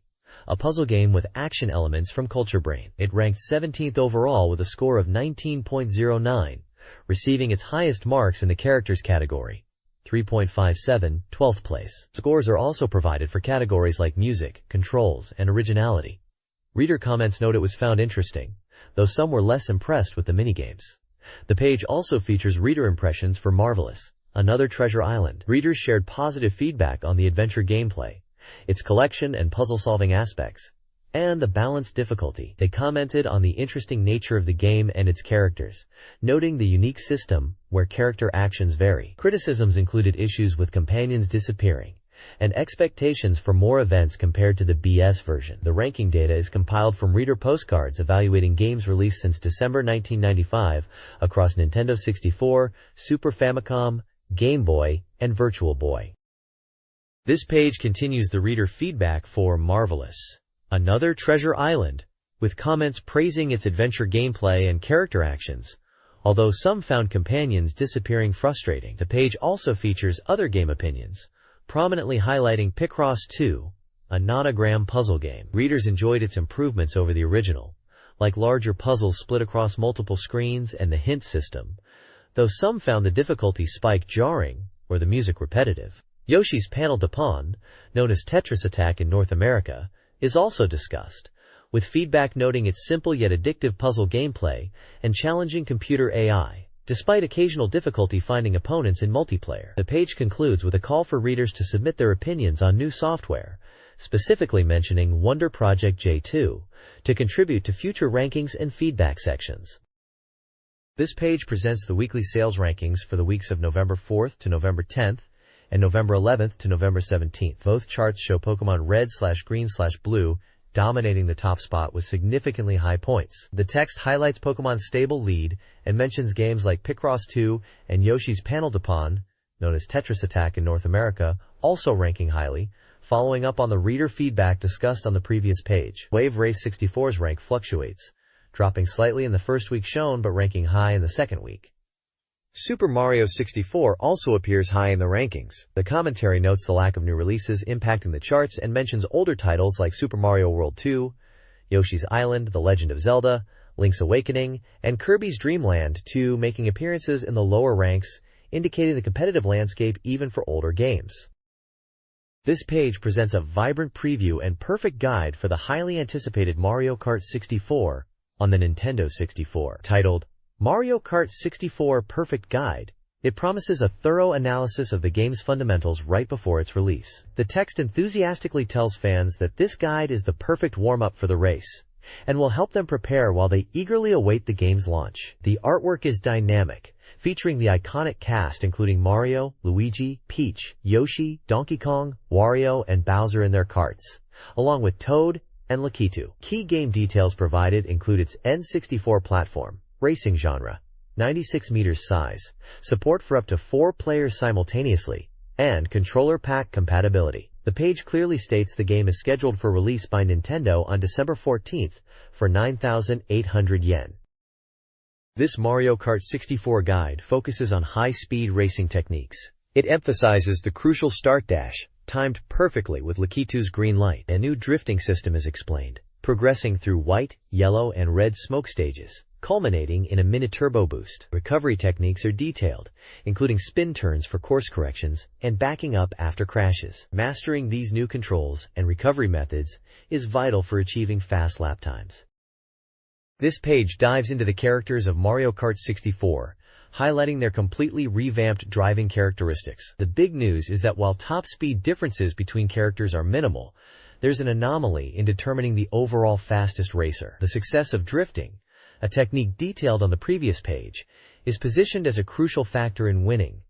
[SPEAKER 1] a puzzle game with action elements from Culture Brain. It ranked 17th overall with a score of 19.09, receiving its highest marks in the characters category. 3.57, 12th place. Scores are also provided for categories like music, controls, and originality. Reader comments note it was found interesting, though some were less impressed with the minigames. The page also features reader impressions for Marvelous, Another Treasure Island. Readers shared positive feedback on the adventure gameplay, its collection and puzzle-solving aspects, and the balanced difficulty. They commented on the interesting nature of the game and its characters, noting the unique system where character actions vary. Criticisms included issues with companions disappearing and expectations for more events compared to the BS version. The ranking data is compiled from reader postcards evaluating games released since December 1995 across Nintendo 64, Super Famicom, Game Boy, and Virtual Boy. This page continues the reader feedback for Marvelous, Another Treasure Island, with comments praising its adventure gameplay and character actions, although some found companions disappearing frustrating. The page also features other game opinions, prominently highlighting Picross 2, a nonogram puzzle game. Readers enjoyed its improvements over the original, like larger puzzles split across multiple screens and the hint system, though some found the difficulty spike jarring or the music repetitive. Yoshi's Panel de Pon, known as Tetris Attack in North America, is also discussed, with feedback noting its simple yet addictive puzzle gameplay and challenging computer AI, despite occasional difficulty finding opponents in multiplayer. The page concludes with a call for readers to submit their opinions on new software, specifically mentioning Wonder Project J2, to contribute to future rankings and feedback sections. This page presents the weekly sales rankings for the weeks of November 4th to November 10th, and November 11th to November 17th. Both charts show Pokemon Red/Green/Blue dominating the top spot with significantly high points. The text highlights Pokemon's stable lead and mentions games like Picross 2 and Yoshi's Panel-Depon, known as Tetris Attack in North America, also ranking highly, following up on the reader feedback discussed on the previous page. Wave Race 64's rank fluctuates, dropping slightly in the first week shown but ranking high in the second week. Super Mario 64 also appears high in the rankings. The commentary notes the lack of new releases impacting the charts and mentions older titles like Super Mario World 2, Yoshi's Island, The Legend of Zelda, Link's Awakening, and Kirby's Dream Land 2 making appearances in the lower ranks, indicating the competitive landscape even for older games. This page presents a vibrant preview and perfect guide for the highly anticipated Mario Kart 64 on the Nintendo 64. Titled Mario Kart 64 Perfect Guide, it promises a thorough analysis of the game's fundamentals right before its release. The text enthusiastically tells fans that this guide is the perfect warm-up for the race, and will help them prepare while they eagerly await the game's launch. The artwork is dynamic, featuring the iconic cast including Mario, Luigi, Peach, Yoshi, Donkey Kong, Wario, and Bowser in their karts, along with Toad and Lakitu. Key game details provided include its N64 platform, racing genre, 96 meters size, support for up to 4 players simultaneously, and controller pack compatibility. The page clearly states the game is scheduled for release by Nintendo on December 14th for 9,800 yen. This Mario Kart 64 guide focuses on high-speed racing techniques. It emphasizes the crucial start dash, timed perfectly with Lakitu's green light. A new drifting system is explained, progressing through white, yellow, and red smoke stages, culminating in a mini-turbo boost. Recovery techniques are detailed, including spin turns for course corrections and backing up after crashes. Mastering these new controls and recovery methods is vital for achieving fast lap times. This page dives into the characters of Mario Kart 64, highlighting their completely revamped driving characteristics. The big news is that while top speed differences between characters are minimal, there's an anomaly in determining the overall fastest racer. The success of drifting, a technique detailed on the previous page, is positioned as a crucial factor in winning.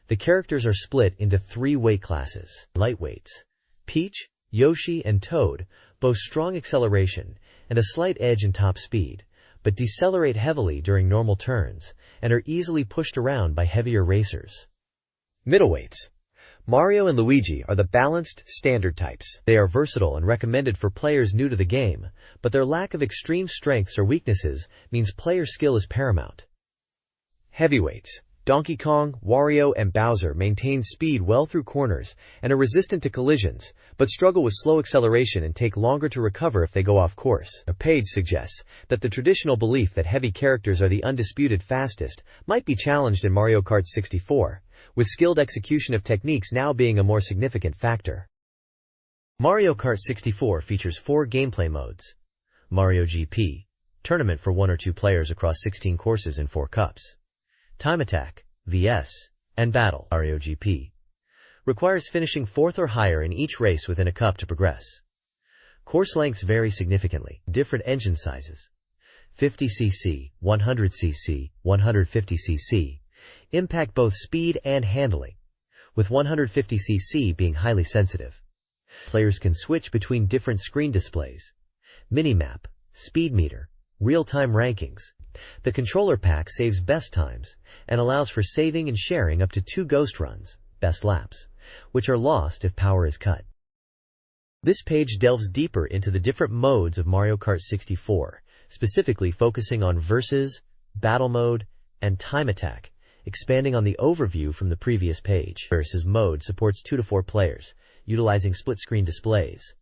[SPEAKER 1] The characters are split into 3 weight classes. Lightweights, Peach, Yoshi, and Toad, boast strong acceleration and a slight edge in top speed, but decelerate heavily during normal turns and are easily pushed around by heavier racers. Middleweights, Mario and Luigi are the balanced, standard types. They are versatile and recommended for players new to the game, but their lack of extreme strengths or weaknesses means player skill is paramount. Heavyweights, Donkey Kong, Wario, and Bowser maintain speed well through corners and are resistant to collisions, but struggle with slow acceleration and take longer to recover if they go off course. A page suggests that the traditional belief that heavy characters are the undisputed fastest might be challenged in Mario Kart 64, with skilled execution of techniques now being a more significant factor. Mario Kart 64 features 4 gameplay modes. Mario GP, tournament for 1 or 2 players across 16 courses in 4 cups. Time Attack, VS, and Battle. Mario GP requires finishing 4th or higher in each race within a cup to progress. Course lengths vary significantly. Different engine sizes, 50cc, 100cc, 150cc, impact both speed and handling, with 150cc being highly sensitive. Players can switch between different screen displays, minimap, speed meter, real-time rankings. The controller pack saves best times and allows for saving and sharing up to 2 ghost runs, best laps, which are lost if power is cut. This page delves deeper into the different modes of Mario Kart 64, specifically focusing on Versus, Battle Mode, and Time Attack, expanding on the overview from the previous page. Versus mode supports 2 to 4 players, utilizing split-screen displays.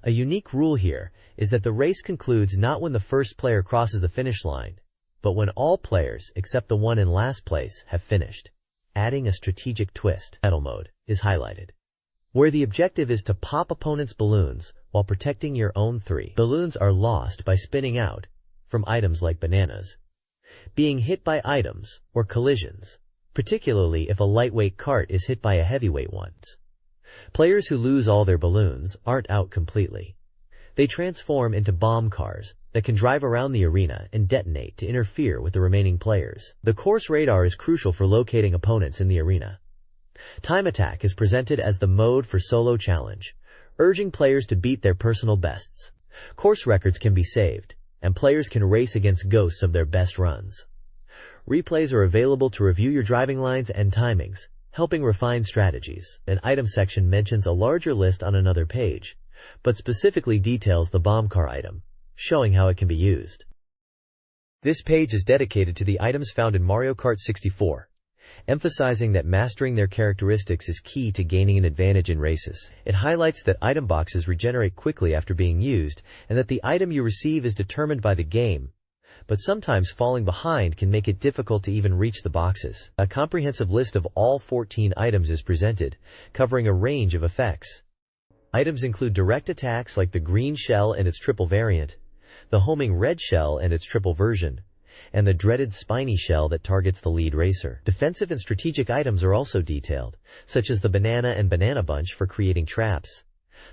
[SPEAKER 1] A unique rule here is that the race concludes not when the first player crosses the finish line, but when all players except the one in last place have finished. Adding a strategic twist, Battle Mode, is highlighted, where the objective is to pop opponents' balloons while protecting your own 3. Balloons are lost by spinning out from items like bananas, being hit by items, or collisions, particularly if a lightweight cart is hit by a heavyweight one. Players who lose all their balloons aren't out completely. They transform into bomb cars that can drive around the arena and detonate to interfere with the remaining players. The course radar is crucial for locating opponents in the arena. Time Attack is presented as the mode for solo challenge, urging players to beat their personal bests. Course records can be saved, and players can race against ghosts of their best runs. Replays are available to review your driving lines and timings, helping refine strategies. An item section mentions a larger list on another page, but specifically details the bomb car item, showing how it can be used. This page is dedicated to the items found in Mario Kart 64, emphasizing that mastering their characteristics is key to gaining an advantage in races. It highlights that item boxes regenerate quickly after being used, and that the item you receive is determined by the game, but sometimes falling behind can make it difficult to even reach the boxes. A comprehensive list of all 14 items is presented, covering a range of effects. Items include direct attacks like the green shell and its triple variant, the homing red shell and its triple version, and the dreaded spiny shell that targets the lead racer. Defensive and strategic items are also detailed, such as the banana and banana bunch for creating traps,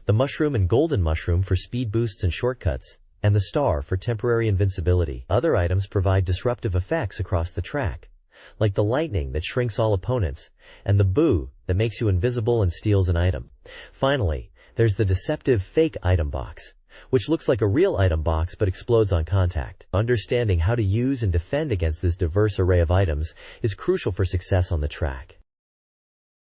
[SPEAKER 1] the mushroom and golden mushroom for speed boosts and shortcuts, and the star for temporary invincibility. Other items provide disruptive effects across the track, like the lightning that shrinks all opponents, and the boo that makes you invisible and steals an item. Finally, there's the deceptive fake item box, which looks like a real item box but explodes on contact. Understanding how to use and defend against this diverse array of items is crucial for success on the track.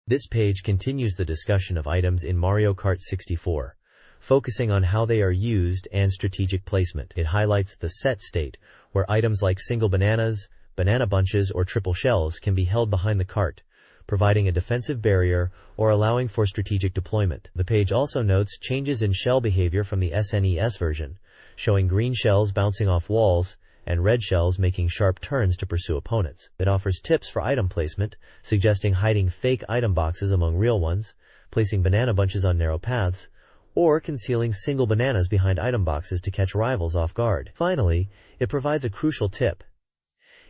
[SPEAKER 1] This page continues the discussion of items in Mario Kart 64, focusing on how they are used and strategic placement. It highlights the set state, where items like single bananas, banana bunches, or triple shells can be held behind the cart, providing a defensive barrier or allowing for strategic deployment. The page also notes changes in shell behavior from the SNES version, showing green shells bouncing off walls and red shells making sharp turns to pursue opponents. It offers tips for item placement, suggesting hiding fake item boxes among real ones, placing banana bunches on narrow paths, or concealing single bananas behind item boxes to catch rivals off guard. Finally, it provides a crucial tip.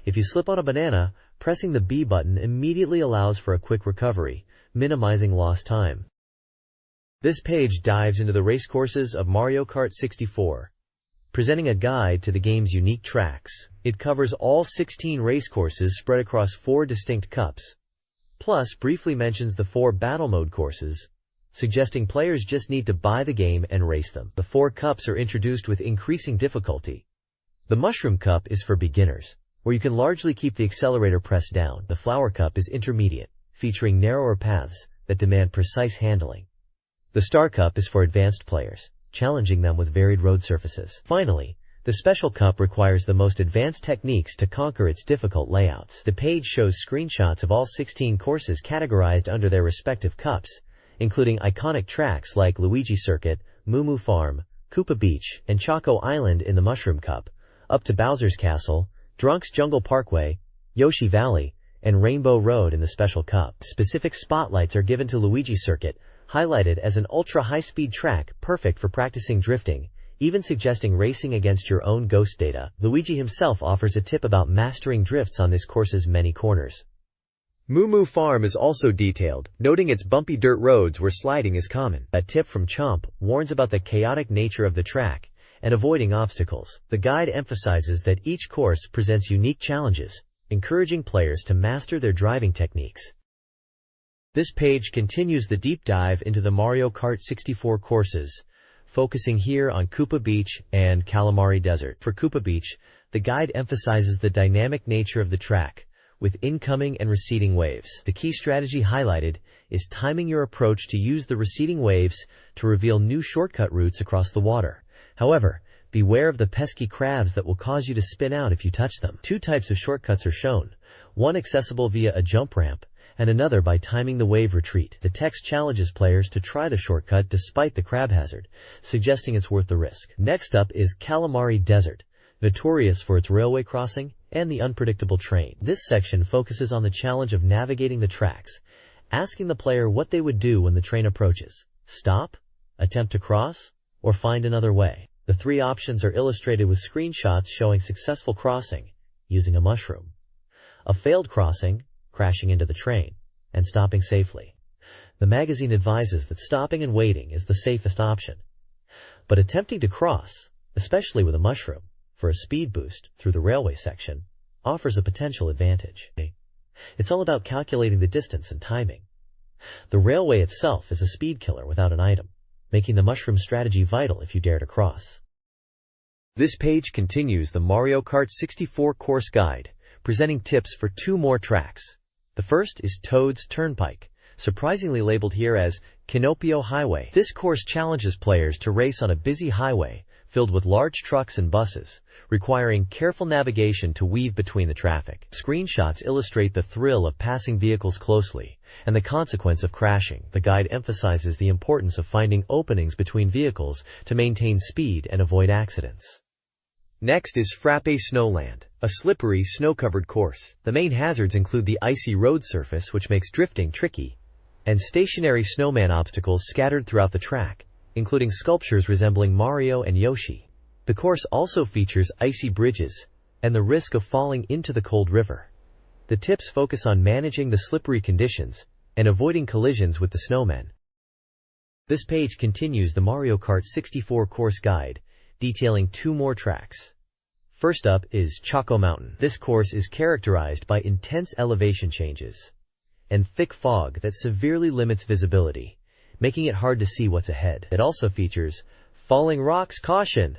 [SPEAKER 1] If you slip on a banana, pressing the B button immediately allows for a quick recovery, minimizing lost time. This page dives into the racecourses of Mario Kart 64, presenting a guide to the game's unique tracks. It covers all 16 racecourses spread across 4 distinct cups, plus briefly mentions the 4 battle mode courses, suggesting players just need to buy the game and race them. The 4 cups are introduced with increasing difficulty. The Mushroom Cup is for beginners, where you can largely keep the accelerator pressed down. The Flower Cup is intermediate, featuring narrower paths that demand precise handling. The Star Cup is for advanced players, challenging them with varied road surfaces. Finally, the Special Cup requires the most advanced techniques to conquer its difficult layouts. The page shows screenshots of all 16 courses categorized under their respective cups, including iconic tracks like Luigi Circuit, Moo Moo Farm, Koopa Beach, and Choco Island in the Mushroom Cup, up to Bowser's Castle, Drunk's Jungle Parkway, Yoshi Valley, and Rainbow Road in the Special Cup. Specific spotlights are given to Luigi Circuit, highlighted as an ultra-high-speed track perfect for practicing drifting, even suggesting racing against your own ghost data. Luigi himself offers a tip about mastering drifts on this course's many corners. Moo Moo Farm is also detailed, noting its bumpy dirt roads where sliding is common. A tip from Chomp warns about the chaotic nature of the track and avoiding obstacles. The guide emphasizes that each course presents unique challenges, encouraging players to master their driving techniques. This page continues the deep dive into the Mario Kart 64 courses, focusing here on Koopa Beach and Calamari Desert. For Koopa Beach, the guide emphasizes the dynamic nature of the track, with incoming and receding waves. The key strategy highlighted is timing your approach to use the receding waves to reveal new shortcut routes across the water. However, beware of the pesky crabs that will cause you to spin out if you touch them. 2 types of shortcuts are shown, one accessible via a jump ramp, and another by timing the wave retreat. The text challenges players to try the shortcut despite the crab hazard, suggesting it's worth the risk. Next up is Calamari Desert, notorious for its railway crossing and the unpredictable terrain. This section focuses on the challenge of navigating the tracks, asking the player what they would do when the train approaches. Stop, attempt to cross, or find another way. The 3 options are illustrated with screenshots showing successful crossing, using a mushroom, a failed crossing, crashing into the train, and stopping safely. The magazine advises that stopping and waiting is the safest option, but attempting to cross, especially with a mushroom, for a speed boost through the railway section, offers a potential advantage. It's all about calculating the distance and timing, The railway itself is a speed killer without an item, making the mushroom strategy vital if you dare to cross. This page continues the Mario Kart 64 course guide, presenting tips for 2 more tracks. The first is Toad's Turnpike, surprisingly labeled here as Kinopio Highway. This course challenges players to race on a busy highway filled with large trucks and buses, requiring careful navigation to weave between the traffic. Screenshots illustrate the thrill of passing vehicles closely and the consequence of crashing. The guide emphasizes the importance of finding openings between vehicles to maintain speed and avoid accidents. Next is Frappe Snowland, a slippery, snow-covered course. The main hazards include the icy road surface, which makes drifting tricky, and stationary snowman obstacles scattered throughout the track, including sculptures resembling Mario and Yoshi. The course also features icy bridges and the risk of falling into the cold river. The tips focus on managing the slippery conditions and avoiding collisions with the snowmen. This page continues the Mario Kart 64 course guide, detailing 2 more tracks. First up is Choco Mountain. This course is characterized by intense elevation changes and thick fog that severely limits visibility, making it hard to see what's ahead. It also features falling rocks caution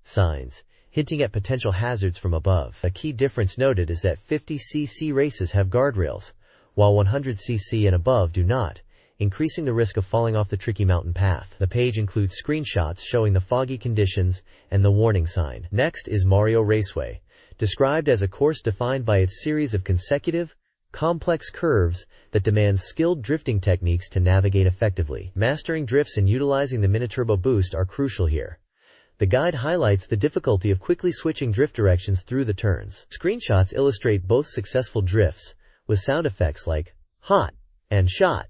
[SPEAKER 1] signs, hinting at potential hazards from above. A key difference noted is that 50cc races have guardrails, while 100cc and above do not, increasing the risk of falling off the tricky mountain path. The page includes screenshots showing the foggy conditions and the warning sign. Next is Mario Raceway, described as a course defined by its series of consecutive, complex curves that demand skilled drifting techniques to navigate effectively. Mastering drifts and utilizing the Mini-Turbo Boost are crucial here. The guide highlights the difficulty of quickly switching drift directions through the turns. Screenshots illustrate both successful drifts, with sound effects like hot and shot,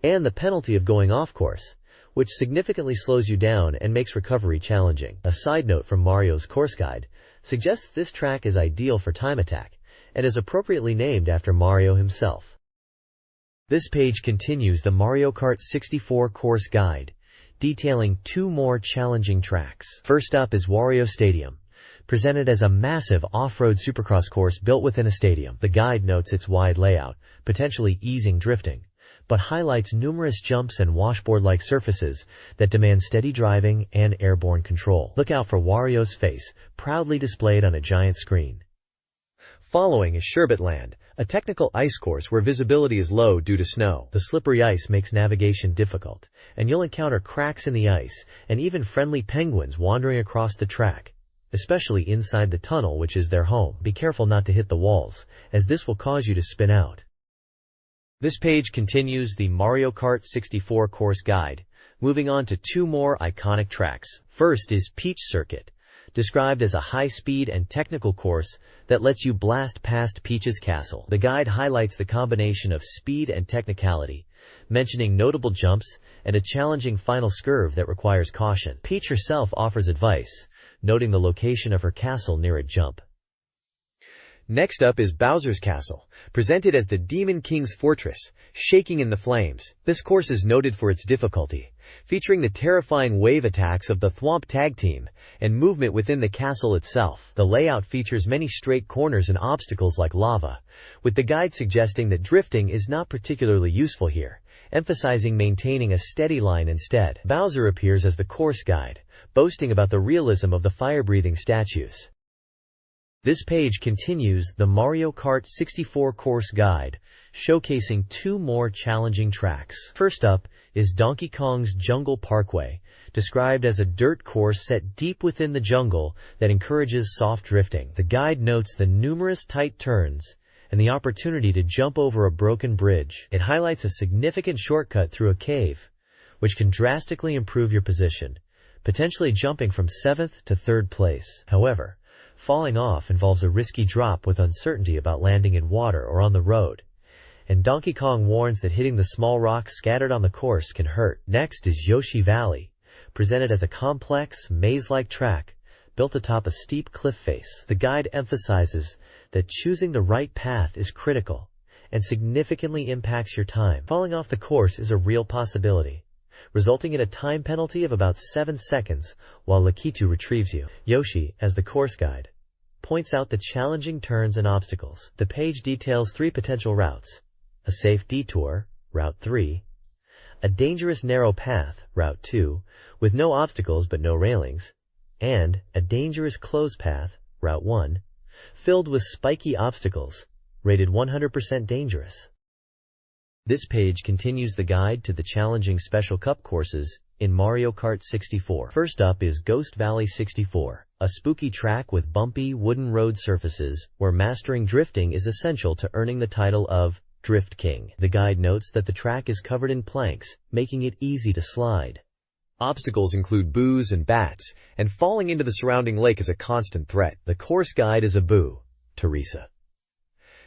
[SPEAKER 1] and the penalty of going off course, which significantly slows you down and makes recovery challenging. A side note from Mario's course guide suggests this track is ideal for time attack and is appropriately named after Mario himself. This page continues the Mario Kart 64 course guide, detailing 2 more challenging tracks. First up is Wario Stadium, presented as a massive off-road supercross course built within a stadium. The guide notes its wide layout, potentially easing drifting, but highlights numerous jumps and washboard-like surfaces that demand steady driving and airborne control. Look out for Wario's face, proudly displayed on a giant screen. Following is Sherbetland, a technical ice course where visibility is low due to snow. The slippery ice makes navigation difficult, and you'll encounter cracks in the ice and even friendly penguins wandering across the track, especially inside the tunnel, which is their home. Be careful not to hit the walls, as this will cause you to spin out. This page continues the Mario Kart 64 course guide, moving on to 2 more iconic tracks. First is Peach Circuit, described as a high-speed and technical course that lets you blast past Peach's castle. The guide highlights the combination of speed and technicality, mentioning notable jumps and a challenging final curve that requires caution. Peach herself offers advice, noting the location of her castle near a jump. Next up is Bowser's Castle, presented as the Demon King's fortress, shaking in the flames. This course is noted for its difficulty, featuring the terrifying wave attacks of the Thwomp Tag Team and movement within the castle itself. The layout features many straight corners and obstacles like lava, with the guide suggesting that drifting is not particularly useful here, emphasizing maintaining a steady line instead. Bowser appears as the course guide, boasting about the realism of the fire-breathing statues. This page continues the Mario Kart 64 course guide, showcasing 2 more challenging tracks. First up is Donkey Kong's Jungle Parkway, described as a dirt course set deep within the jungle that encourages soft drifting. The guide notes the numerous tight turns and the opportunity to jump over a broken bridge. It highlights a significant shortcut through a cave, which can drastically improve your position, potentially jumping from 7th to 3rd place. However, falling off involves a risky drop with uncertainty about landing in water or on the road, and Donkey Kong warns that hitting the small rocks scattered on the course can hurt. Next is Yoshi Valley, presented as a complex, maze-like track built atop a steep cliff face. The guide emphasizes that choosing the right path is critical and significantly impacts your time. Falling off the course is a real possibility, resulting in a time penalty of about 7 seconds while Lakitu retrieves you. Yoshi, as the course guide, points out the challenging turns and obstacles. The page details 3 potential routes: a safe detour, Route 3. A dangerous narrow path, Route 2, with no obstacles but no railings. And a dangerous closed path, Route 1, filled with spiky obstacles, rated 100% dangerous. This page continues the guide to the challenging Special Cup courses in Mario Kart 64. First up is Ghost Valley 64, a spooky track with bumpy wooden road surfaces where mastering drifting is essential to earning the title of Drift King. The guide notes that the track is covered in planks, making it easy to slide. Obstacles include boos and bats, and falling into the surrounding lake is a constant threat. The course guide is a boo, Teresa.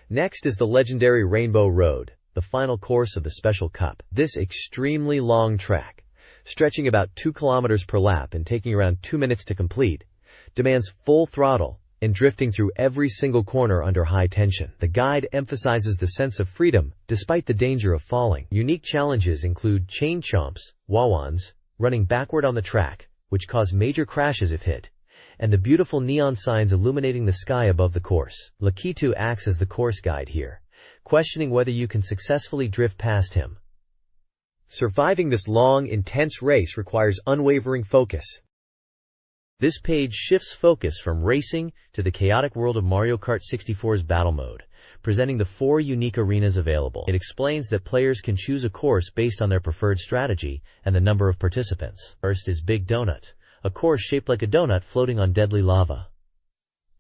[SPEAKER 1] Next is the legendary Rainbow Road, the final course of the Special Cup. This extremely long track, stretching about 2 kilometers per lap and taking around 2 minutes to complete, demands full throttle and drifting through every single corner under high tension. The guide emphasizes the sense of freedom, despite the danger of falling. Unique challenges include chain chomps, wawans, running backward on the track, which cause major crashes if hit, and the beautiful neon signs illuminating the sky above the course. Lakitu acts as the course guide here, questioning whether you can successfully drift past him. Surviving this long, intense race requires unwavering focus. This page shifts focus from racing to the chaotic world of Mario Kart 64's battle mode, presenting the 4 unique arenas available. It explains that players can choose a course based on their preferred strategy and the number of participants. First is Big Donut, a course shaped like a donut floating on deadly lava.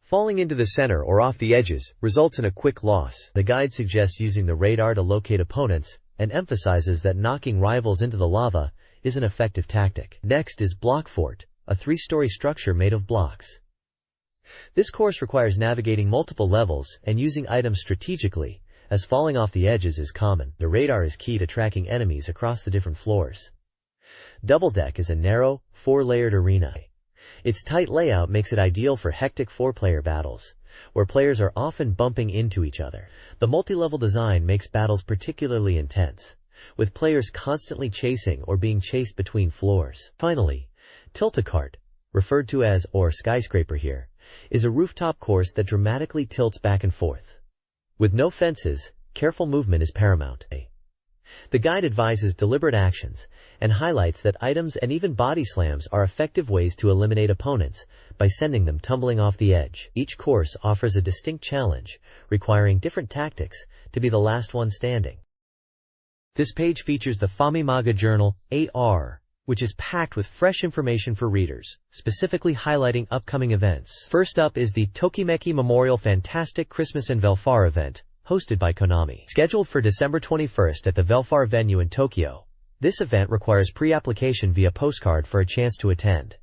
[SPEAKER 1] Falling into the center or off the edges results in a quick loss. The guide suggests using the radar to locate opponents and emphasizes that knocking rivals into the lava is an effective tactic. Next is Block Fort, a 3-story structure made of blocks. This course requires navigating multiple levels and using items strategically, as falling off the edges is common. The radar is key to tracking enemies across the different floors. Double Deck is a narrow, 4-layered arena. Its tight layout makes it ideal for hectic 4-player battles, where players are often bumping into each other. The multi-level design makes battles particularly intense, with players constantly chasing or being chased between floors. Finally, Tilt-A-Kart, referred to as or skyscraper here, is a rooftop course that dramatically tilts back and forth. With no fences, careful movement is paramount. The guide advises deliberate actions and highlights that items and even body slams are effective ways to eliminate opponents by sending them tumbling off the edge. Each course offers a distinct challenge, requiring different tactics to be the last one standing. This page features the Famimaga Journal, AR, which is packed with fresh information for readers, specifically highlighting upcoming events. First up is the Tokimeki Memorial Fantastic Christmas in Velfar event, hosted by Konami. Scheduled for December 21st at the Velfar venue in Tokyo, this event requires pre-application via postcard for a chance to attend.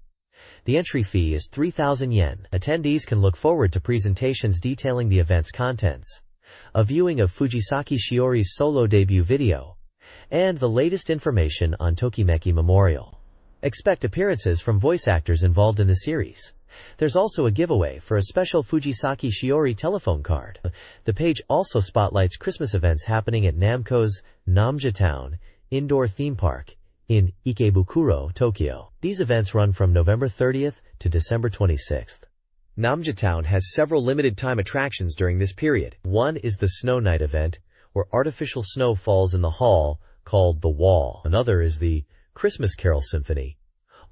[SPEAKER 1] The entry fee is 3,000 yen. Attendees can look forward to presentations detailing the event's contents, a viewing of Fujisaki Shiori's solo debut video, and the latest information on Tokimeki Memorial. Expect appearances from voice actors involved in the series. There's also a giveaway for a special Fujisaki Shiori telephone card. The page also spotlights Christmas events happening at Namco's Namja Town Indoor Theme Park in Ikebukuro, Tokyo. These events run from November 30th to December 26th. Namja Town has several limited-time attractions during this period. One is the Snow Night event, where artificial snow falls in the hall called The Wall. Another is the Christmas Carol Symphony,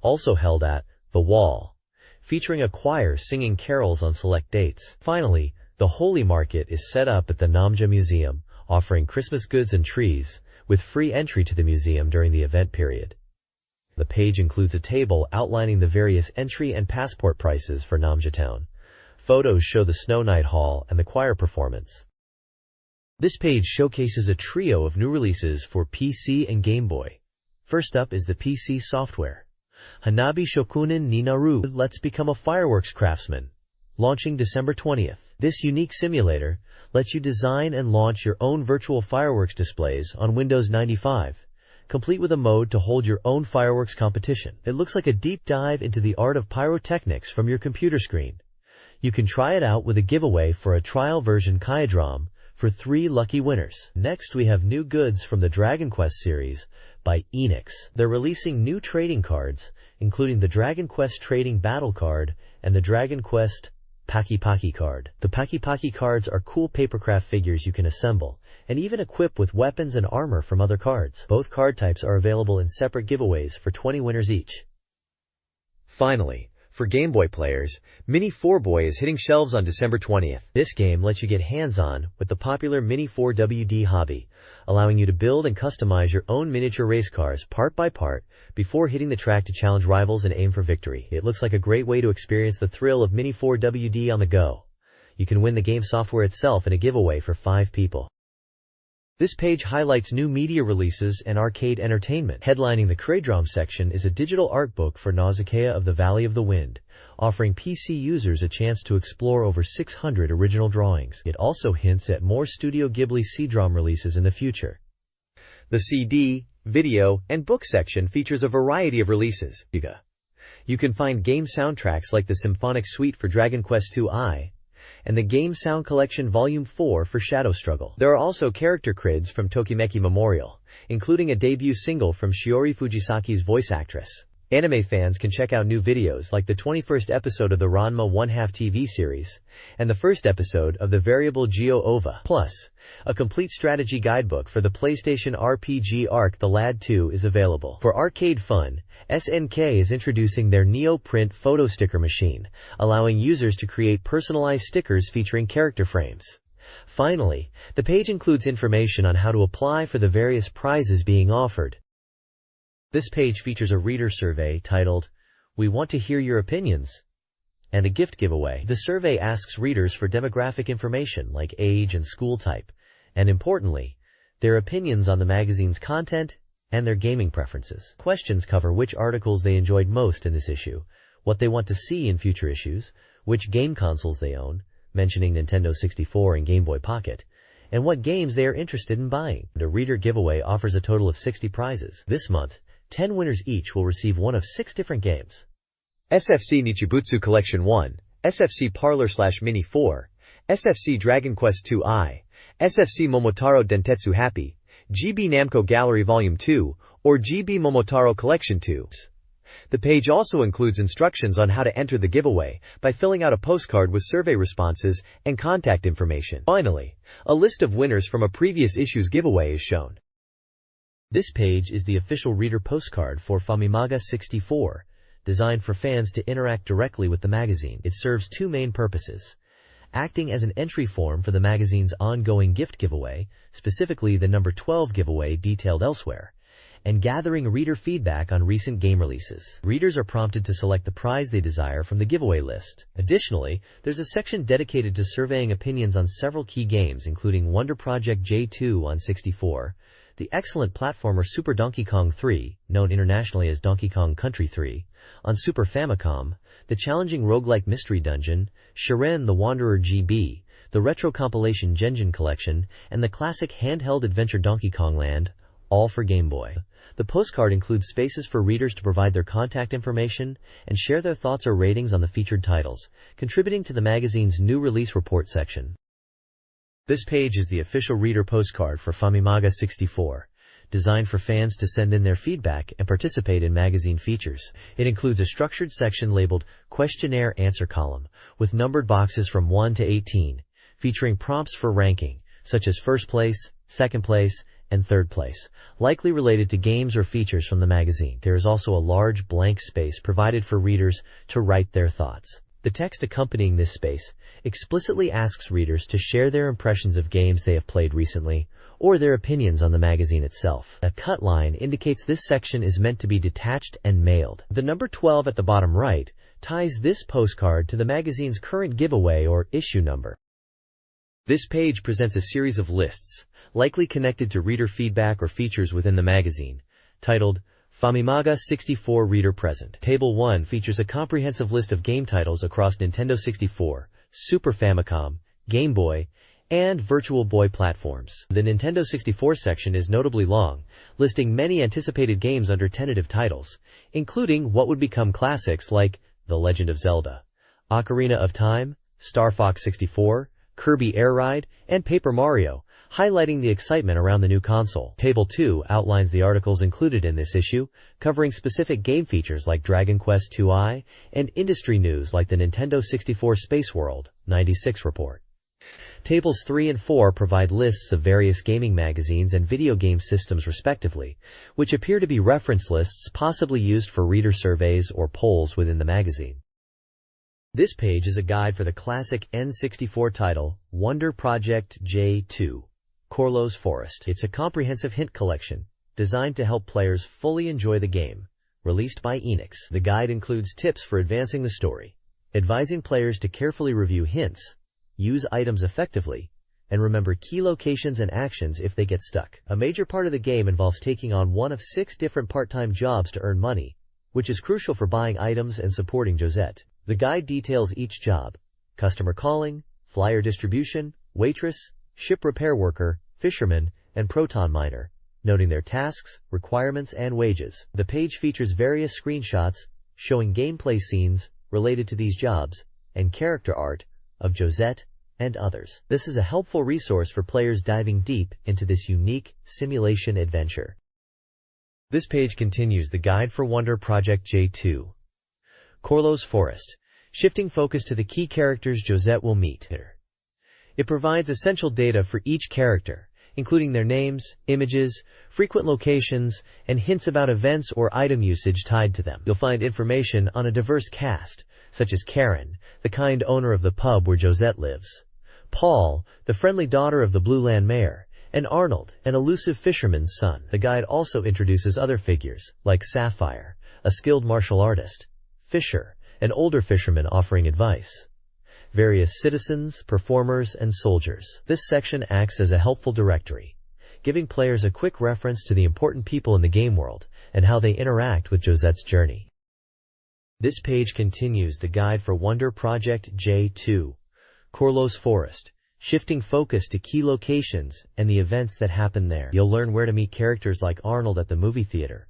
[SPEAKER 1] also held at The Wall, featuring a choir singing carols on select dates. Finally, the Holy Market is set up at the Namja Museum, offering Christmas goods and trees, with free entry to the museum during the event period. The page includes a table outlining the various entry and passport prices for Namja Town. Photos show the Snow Night Hall and the choir performance. This page showcases a trio of new releases for PC and Game Boy. First up is the PC software. Hanabi Shokunin ni Naru, Let's Become a Fireworks Craftsman, launching December 20th. This unique simulator lets you design and launch your own virtual fireworks displays on Windows 95, complete with a mode to hold your own fireworks competition. It looks like a deep dive into the art of pyrotechnics from your computer screen. You can try it out with a giveaway for a trial version Kyadrom for 3 lucky winners. Next, we have new goods from the Dragon Quest series by Enix. They're releasing new trading cards, including the Dragon Quest Trading Battle card and the Dragon Quest Paki Paki card. The Paki Paki cards are cool papercraft figures you can assemble and even equipped with weapons and armor from other cards. Both card types are available in separate giveaways for 20 winners each. Finally, for Game Boy players, Mini 4-Boy is hitting shelves on December 20th. This game lets you get hands-on with the popular Mini 4WD hobby, allowing you to build and customize your own miniature race cars part by part before hitting the track to challenge rivals and aim for victory. It looks like a great way to experience the thrill of Mini 4WD on the go. You can win the game software itself in a giveaway for 5 people. This page highlights new media releases and arcade entertainment. Headlining the Kraydrom section is a digital art book for Nausicaa of the Valley of the Wind, offering PC users a chance to explore over 600 original drawings. It also hints at more Studio Ghibli CD-ROM releases in the future. The CD, video, and book section features a variety of releases. You can find game soundtracks like the Symphonic Suite for Dragon Quest II, and the Game Sound Collection Volume 4 for Shadow Struggle. There are also character crids from Tokimeki Memorial, including a debut single from Shiori Fujisaki's voice actress. Anime fans can check out new videos like the 21st episode of the Ranma 1/2 TV series, and the first episode of the variable Geo OVA. Plus, a complete strategy guidebook for the PlayStation RPG Arc The Lad 2 is available. For arcade fun, SNK is introducing their Neo-Print photo sticker machine, allowing users to create personalized stickers featuring character frames. Finally, the page includes information on how to apply for the various prizes being offered. This page features a reader survey titled, "We Want to Hear Your Opinions," and a gift giveaway. The survey asks readers for demographic information like age and school type, and importantly, their opinions on the magazine's content and their gaming preferences. Questions cover which articles they enjoyed most in this issue, what they want to see in future issues, which game consoles they own, mentioning Nintendo 64 and Game Boy Pocket, and what games they are interested in buying. The reader giveaway offers a total of 60 prizes. This month, 10 winners each will receive one of 6 different games: SFC Nichibutsu Collection 1, SFC Parlor/Mini 4, SFC Dragon Quest II, SFC Momotaro Dentetsu Happy, GB Namco Gallery Volume 2, or GB Momotaro Collection 2. The page also includes instructions on how to enter the giveaway by filling out a postcard with survey responses and contact information. Finally, a list of winners from a previous issue's giveaway is shown. This page is the official reader postcard for Famimaga 64, designed for fans to interact directly with the magazine. It serves 2 main purposes: acting as an entry form for the magazine's ongoing gift giveaway, specifically the number 12 giveaway detailed elsewhere, and gathering reader feedback on recent game releases. Readers are prompted to select the prize they desire from the giveaway list. Additionally, there's a section dedicated to surveying opinions on several key games, including Wonder Project J2 on 64, the excellent platformer Super Donkey Kong 3, known internationally as Donkey Kong Country 3, on Super Famicom, the challenging roguelike Mystery Dungeon, Shiren the Wanderer GB, the retro compilation Genjin Collection, and the classic handheld adventure Donkey Kong Land, all for Game Boy. The postcard includes spaces for readers to provide their contact information and share their thoughts or ratings on the featured titles, contributing to the magazine's new release report section. This page is the official reader postcard for Famimaga 64, designed for fans to send in their feedback and participate in magazine features. It includes a structured section labeled Questionnaire Answer Column, with numbered boxes from 1 to 18, featuring prompts for ranking, such as first place, second place, and third place, likely related to games or features from the magazine. There is also a large blank space provided for readers to write their thoughts. The text accompanying this space explicitly asks readers to share their impressions of games they have played recently, or their opinions on the magazine itself. A cut line indicates this section is meant to be detached and mailed. The number 12 at the bottom right ties this postcard to the magazine's current giveaway or issue number. This page presents a series of lists, likely connected to reader feedback or features within the magazine, titled Famimaga 64 Reader Present. Table 1 features a comprehensive list of game titles across Nintendo 64, Super Famicom, Game Boy, and Virtual Boy platforms. The Nintendo 64 section is notably long, listing many anticipated games under tentative titles, including what would become classics like The Legend of Zelda, Ocarina of Time, Star Fox 64, Kirby Air Ride, and Paper Mario, highlighting the excitement around the new console. Table 2 outlines the articles included in this issue, covering specific game features like Dragon Quest II and industry news like the Nintendo 64 Space World 96 report. Tables 3 and 4 provide lists of various gaming magazines and video game systems respectively, which appear to be reference lists possibly used for reader surveys or polls within the magazine. This page is a guide for the classic N64 title, Wonder Project J2, Corlo's Forest. It's a comprehensive hint collection, designed to help players fully enjoy the game, released by Enix. The guide includes tips for advancing the story, advising players to carefully review hints, use items effectively, and remember key locations and actions if they get stuck. A major part of the game involves taking on one of 6 different part-time jobs to earn money, which is crucial for buying items and supporting Josette. The guide details each job: customer calling, flyer distribution, waitress, ship repair worker, fisherman, and proton miner, noting their tasks, requirements, and wages. The page features various screenshots showing gameplay scenes related to these jobs and character art of Josette and others. This is a helpful resource for players diving deep into this unique simulation adventure. This page continues the guide for Wonder Project J2, Corlo's Forest, shifting focus to the key characters Josette will meet. It provides essential data for each character, including their names, images, frequent locations, and hints about events or item usage tied to them. You'll find information on a diverse cast, such as Karen, the kind owner of the pub where Josette lives, Paul, the friendly daughter of the Blue Land mayor, and Arnold, an elusive fisherman's son. The guide also introduces other figures, like Sapphire, a skilled martial artist, Fisher, an older fisherman offering advice, various citizens, performers, and soldiers. This section acts as a helpful directory, giving players a quick reference to the important people in the game world and how they interact with Josette's journey. This page continues the guide for Wonder Project J2, Corlo's Forest, shifting focus to key locations and the events that happen there. You'll learn where to meet characters like Arnold at the movie theater,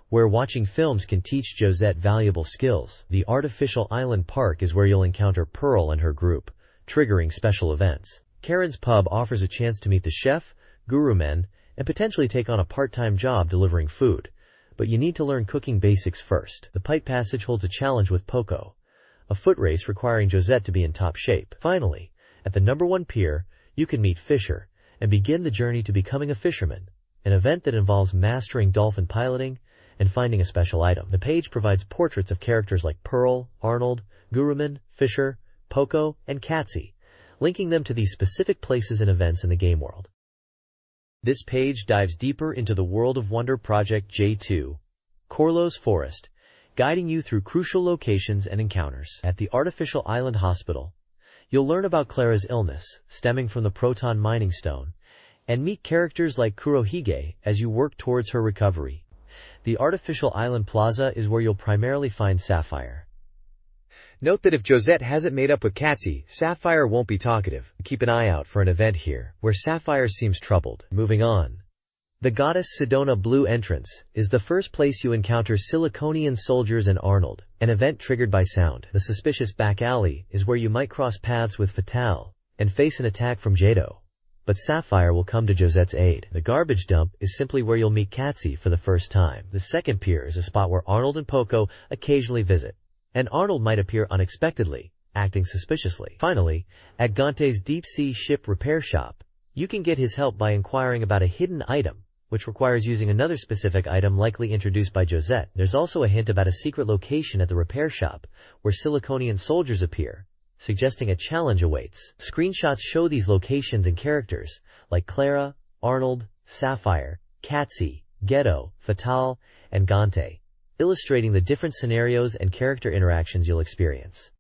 [SPEAKER 1] where watching films can teach Josette valuable skills. The artificial island park is where you'll encounter Pearl and her group, triggering special events. Karen's pub offers a chance to meet the chef, guru men, and potentially take on a part-time job delivering food, but you need to learn cooking basics first. The pipe passage holds a challenge with Poco, a foot race requiring Josette to be in top shape. Finally, at the #1 pier, you can meet Fisher and begin the journey to becoming a fisherman, an event that involves mastering dolphin piloting and finding a special item. The page provides portraits of characters like Pearl, Arnold, Guruman, Fisher, Poco, and Katsi, linking them to these specific places and events in the game world. This page dives deeper into the world of Wonder Project J2, Corlo's Forest, guiding you through crucial locations and encounters. At the Artificial Island Hospital, you'll learn about Clara's illness, stemming from the proton mining stone, and meet characters like Kurohige as you work towards her recovery. The Artificial Island Plaza is where you'll primarily find Sapphire. Note that if Josette hasn't made up with Katsi, Sapphire won't be talkative. Keep an eye out for an event here, where Sapphire seems troubled. Moving on. The goddess Sedona Blue entrance is the first place you encounter Siliconian soldiers and Arnold, an event triggered by sound. The suspicious back alley is where you might cross paths with Fatale and face an attack from Jado, but Sapphire will come to Josette's aid. The garbage dump is simply where you'll meet Katsi for the first time. The second pier is a spot where Arnold and Poco occasionally visit, and Arnold might appear unexpectedly, acting suspiciously. Finally, at Gante's deep-sea ship repair shop, you can get his help by inquiring about a hidden item, which requires using another specific item likely introduced by Josette. There's also a hint about a secret location at the repair shop, where Siliconian soldiers appear, suggesting a challenge awaits. Screenshots show these locations and characters, like Clara, Arnold, Sapphire, Katsi, Ghetto, Fatale, and Gante, illustrating the different scenarios and character interactions you'll experience.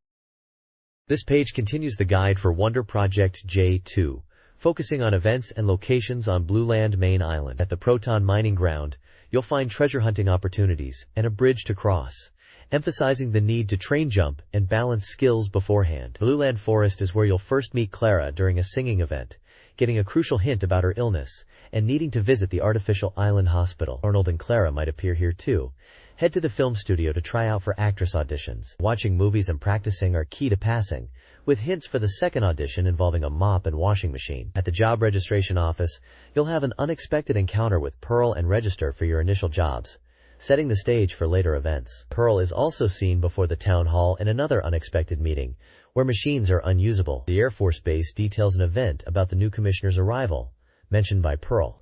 [SPEAKER 1] This page continues the guide for Wonder Project J2, focusing on events and locations on Blue Land Main Island. At the Proton Mining Ground, you'll find treasure hunting opportunities and a bridge to cross, emphasizing the need to train jump and balance skills beforehand. Blue Land Forest is where you'll first meet Clara during a singing event, getting a crucial hint about her illness and needing to visit the Artificial Island Hospital. Arnold and Clara might appear here too. Head to the film studio to try out for actress auditions. Watching movies and practicing are key to passing, with hints for the second audition involving a mop and washing machine. At the job registration office, you'll have an unexpected encounter with Pearl and register for your initial jobs, setting the stage for later events. Pearl is also seen before the town hall in another unexpected meeting, where machines are unusable. The Air Force Base details an event about the new commissioner's arrival, mentioned by Pearl.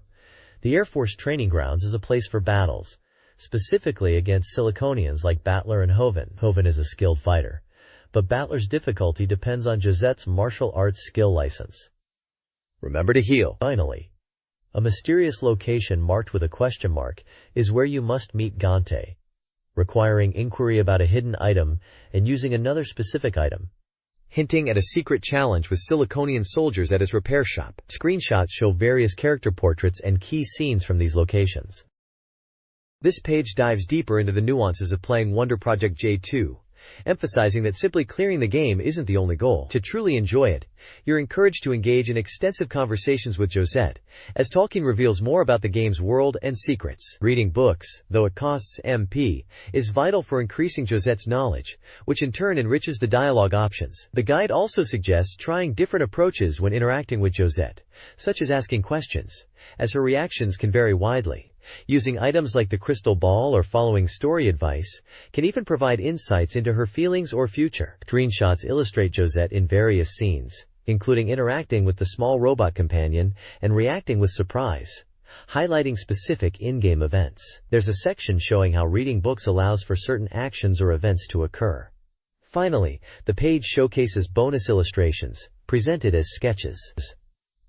[SPEAKER 1] The Air Force Training Grounds is a place for battles, specifically against Siliconians like Battler and Hoven. Hoven is a skilled fighter, but Battler's difficulty depends on Josette's martial arts skill license.
[SPEAKER 2] Remember to heal.
[SPEAKER 1] Finally, a mysterious location marked with a question mark is where you must meet Gante, requiring inquiry about a hidden item and using another specific item,
[SPEAKER 2] hinting at a secret challenge with Siliconian soldiers at his repair shop.
[SPEAKER 1] Screenshots show various character portraits and key scenes from these locations.
[SPEAKER 2] This page dives deeper into the nuances of playing Wonder Project J2, emphasizing that simply clearing the game isn't the only goal. To truly enjoy it, you're encouraged to engage in extensive conversations with Josette, as Tolkien reveals more about the game's world and secrets. Reading books, though it costs MP, is vital for increasing Josette's knowledge, which in turn enriches the dialogue options. The guide also suggests trying different approaches when interacting with Josette, such as asking questions, as her reactions can vary widely. Using items like the crystal ball or following story advice can even provide insights into her feelings or future. Screenshots illustrate Josette in various scenes, including interacting with the small robot companion and reacting with surprise, highlighting specific in-game events. There's a section showing how reading books allows for certain actions or events to occur. Finally, the page showcases bonus illustrations, presented as sketches.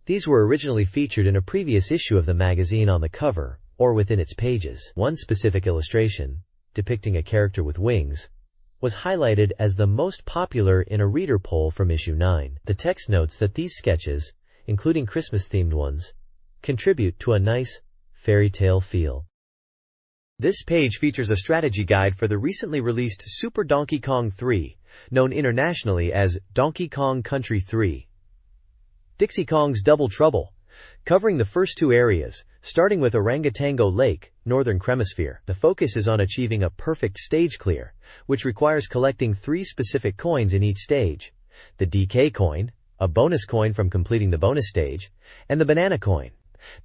[SPEAKER 2] These were originally featured in a previous issue of the magazine on the cover, or within its pages. One specific illustration, depicting a character with wings, was highlighted as the most popular in a reader poll from issue 9. The text notes that these sketches, including Christmas-themed ones, contribute to a nice, fairy tale feel. This page features a strategy guide for the recently released Super Donkey Kong 3, known internationally as Donkey Kong Country 3. Dixie Kong's Double Trouble, covering the first two areas, starting with Orangutango Lake, Northern Cremisphere. The focus is on achieving a perfect stage clear, which requires collecting 3 specific coins in each stage: the DK coin, a bonus coin from completing the bonus stage, and the banana coin.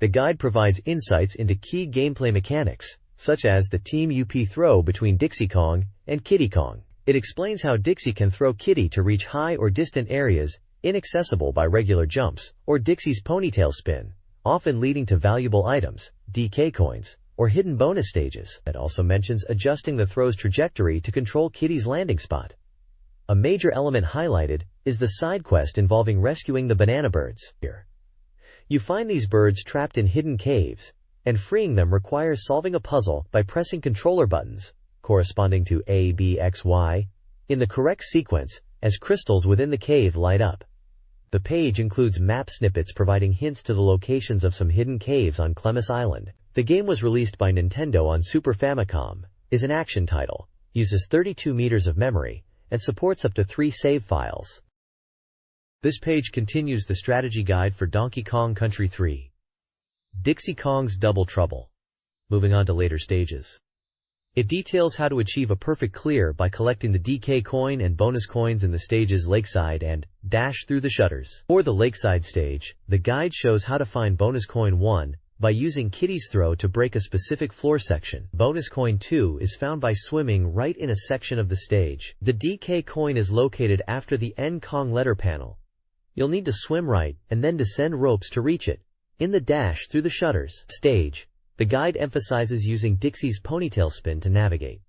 [SPEAKER 2] The guide provides insights into key gameplay mechanics, such as the Team UP throw between Dixie Kong and Kiddy Kong. It explains how Dixie can throw Kiddy to reach high or distant areas inaccessible by regular jumps, or Dixie's ponytail spin, often leading to valuable items, DK coins, or hidden bonus stages. It also mentions adjusting the throw's trajectory to control Kiddy's landing spot. A major element highlighted is the side quest involving rescuing the banana birds. Here, you find these birds trapped in hidden caves, and freeing them requires solving a puzzle by pressing controller buttons, corresponding to A, B, X, Y, in the correct sequence, as crystals within the cave light up. The page includes map snippets providing hints to the locations of some hidden caves on Clemis Island. The game was released by Nintendo on Super Famicom, is an action title, uses 32 meters of memory, and supports up to 3 save files. This page continues the strategy guide for Donkey Kong Country 3. Dixie Kong's Double Trouble. Moving on to later stages. It details how to achieve a perfect clear by collecting the DK coin and bonus coins in the stages Lakeside and Dash Through the Shutters. For the Lakeside stage, the guide shows how to find bonus coin 1 by using Kiddy's throw to break a specific floor section. Bonus coin 2 is found by swimming right in a section of the stage. The DK coin is located after the N Kong letter panel. You'll need to swim right and then descend ropes to reach it. In the Dash Through the Shutters stage, the guide emphasizes using Dixie's ponytail spin to navigate.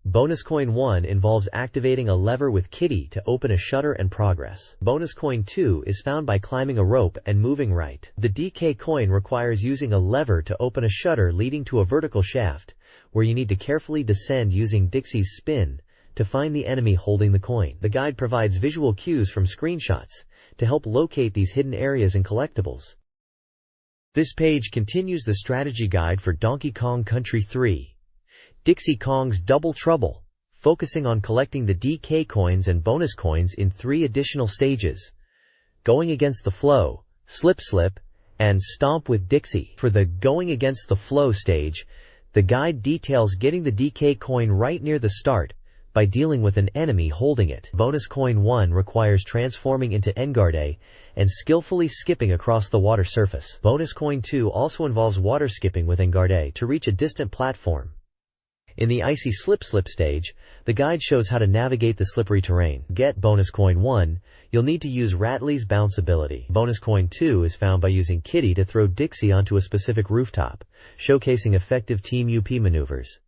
[SPEAKER 2] Bonus coin 1 involves activating a lever with Kiddy to open a shutter and progress. Bonus coin 2 is found by climbing a rope and moving right. The DK coin requires using a lever to open a shutter leading to a vertical shaft, where you need to carefully descend using Dixie's spin to find the enemy holding the coin. The guide provides visual cues from screenshots to help locate these hidden areas and collectibles. This page continues the strategy guide for Donkey Kong Country 3. Dixie Kong's Double Trouble, focusing on collecting the DK coins and bonus coins in 3 additional stages: Going Against the Flow, Slip Slip, and Stomp with Dixie. For the Going Against the Flow stage, the guide details getting the DK coin right near the start by dealing with an enemy holding it. Bonus coin 1 requires transforming into Engarde and skillfully skipping across the water surface. Bonus coin 2 also involves water skipping with Engarde to reach a distant platform.
[SPEAKER 1] In the Icy Slip stage, the guide shows how to navigate the slippery terrain. Get bonus coin 1, you'll need to use Ratley's bounce ability. Bonus coin 2 is found by using Kitty to throw Dixie onto a specific rooftop, showcasing effective Team UP maneuvers.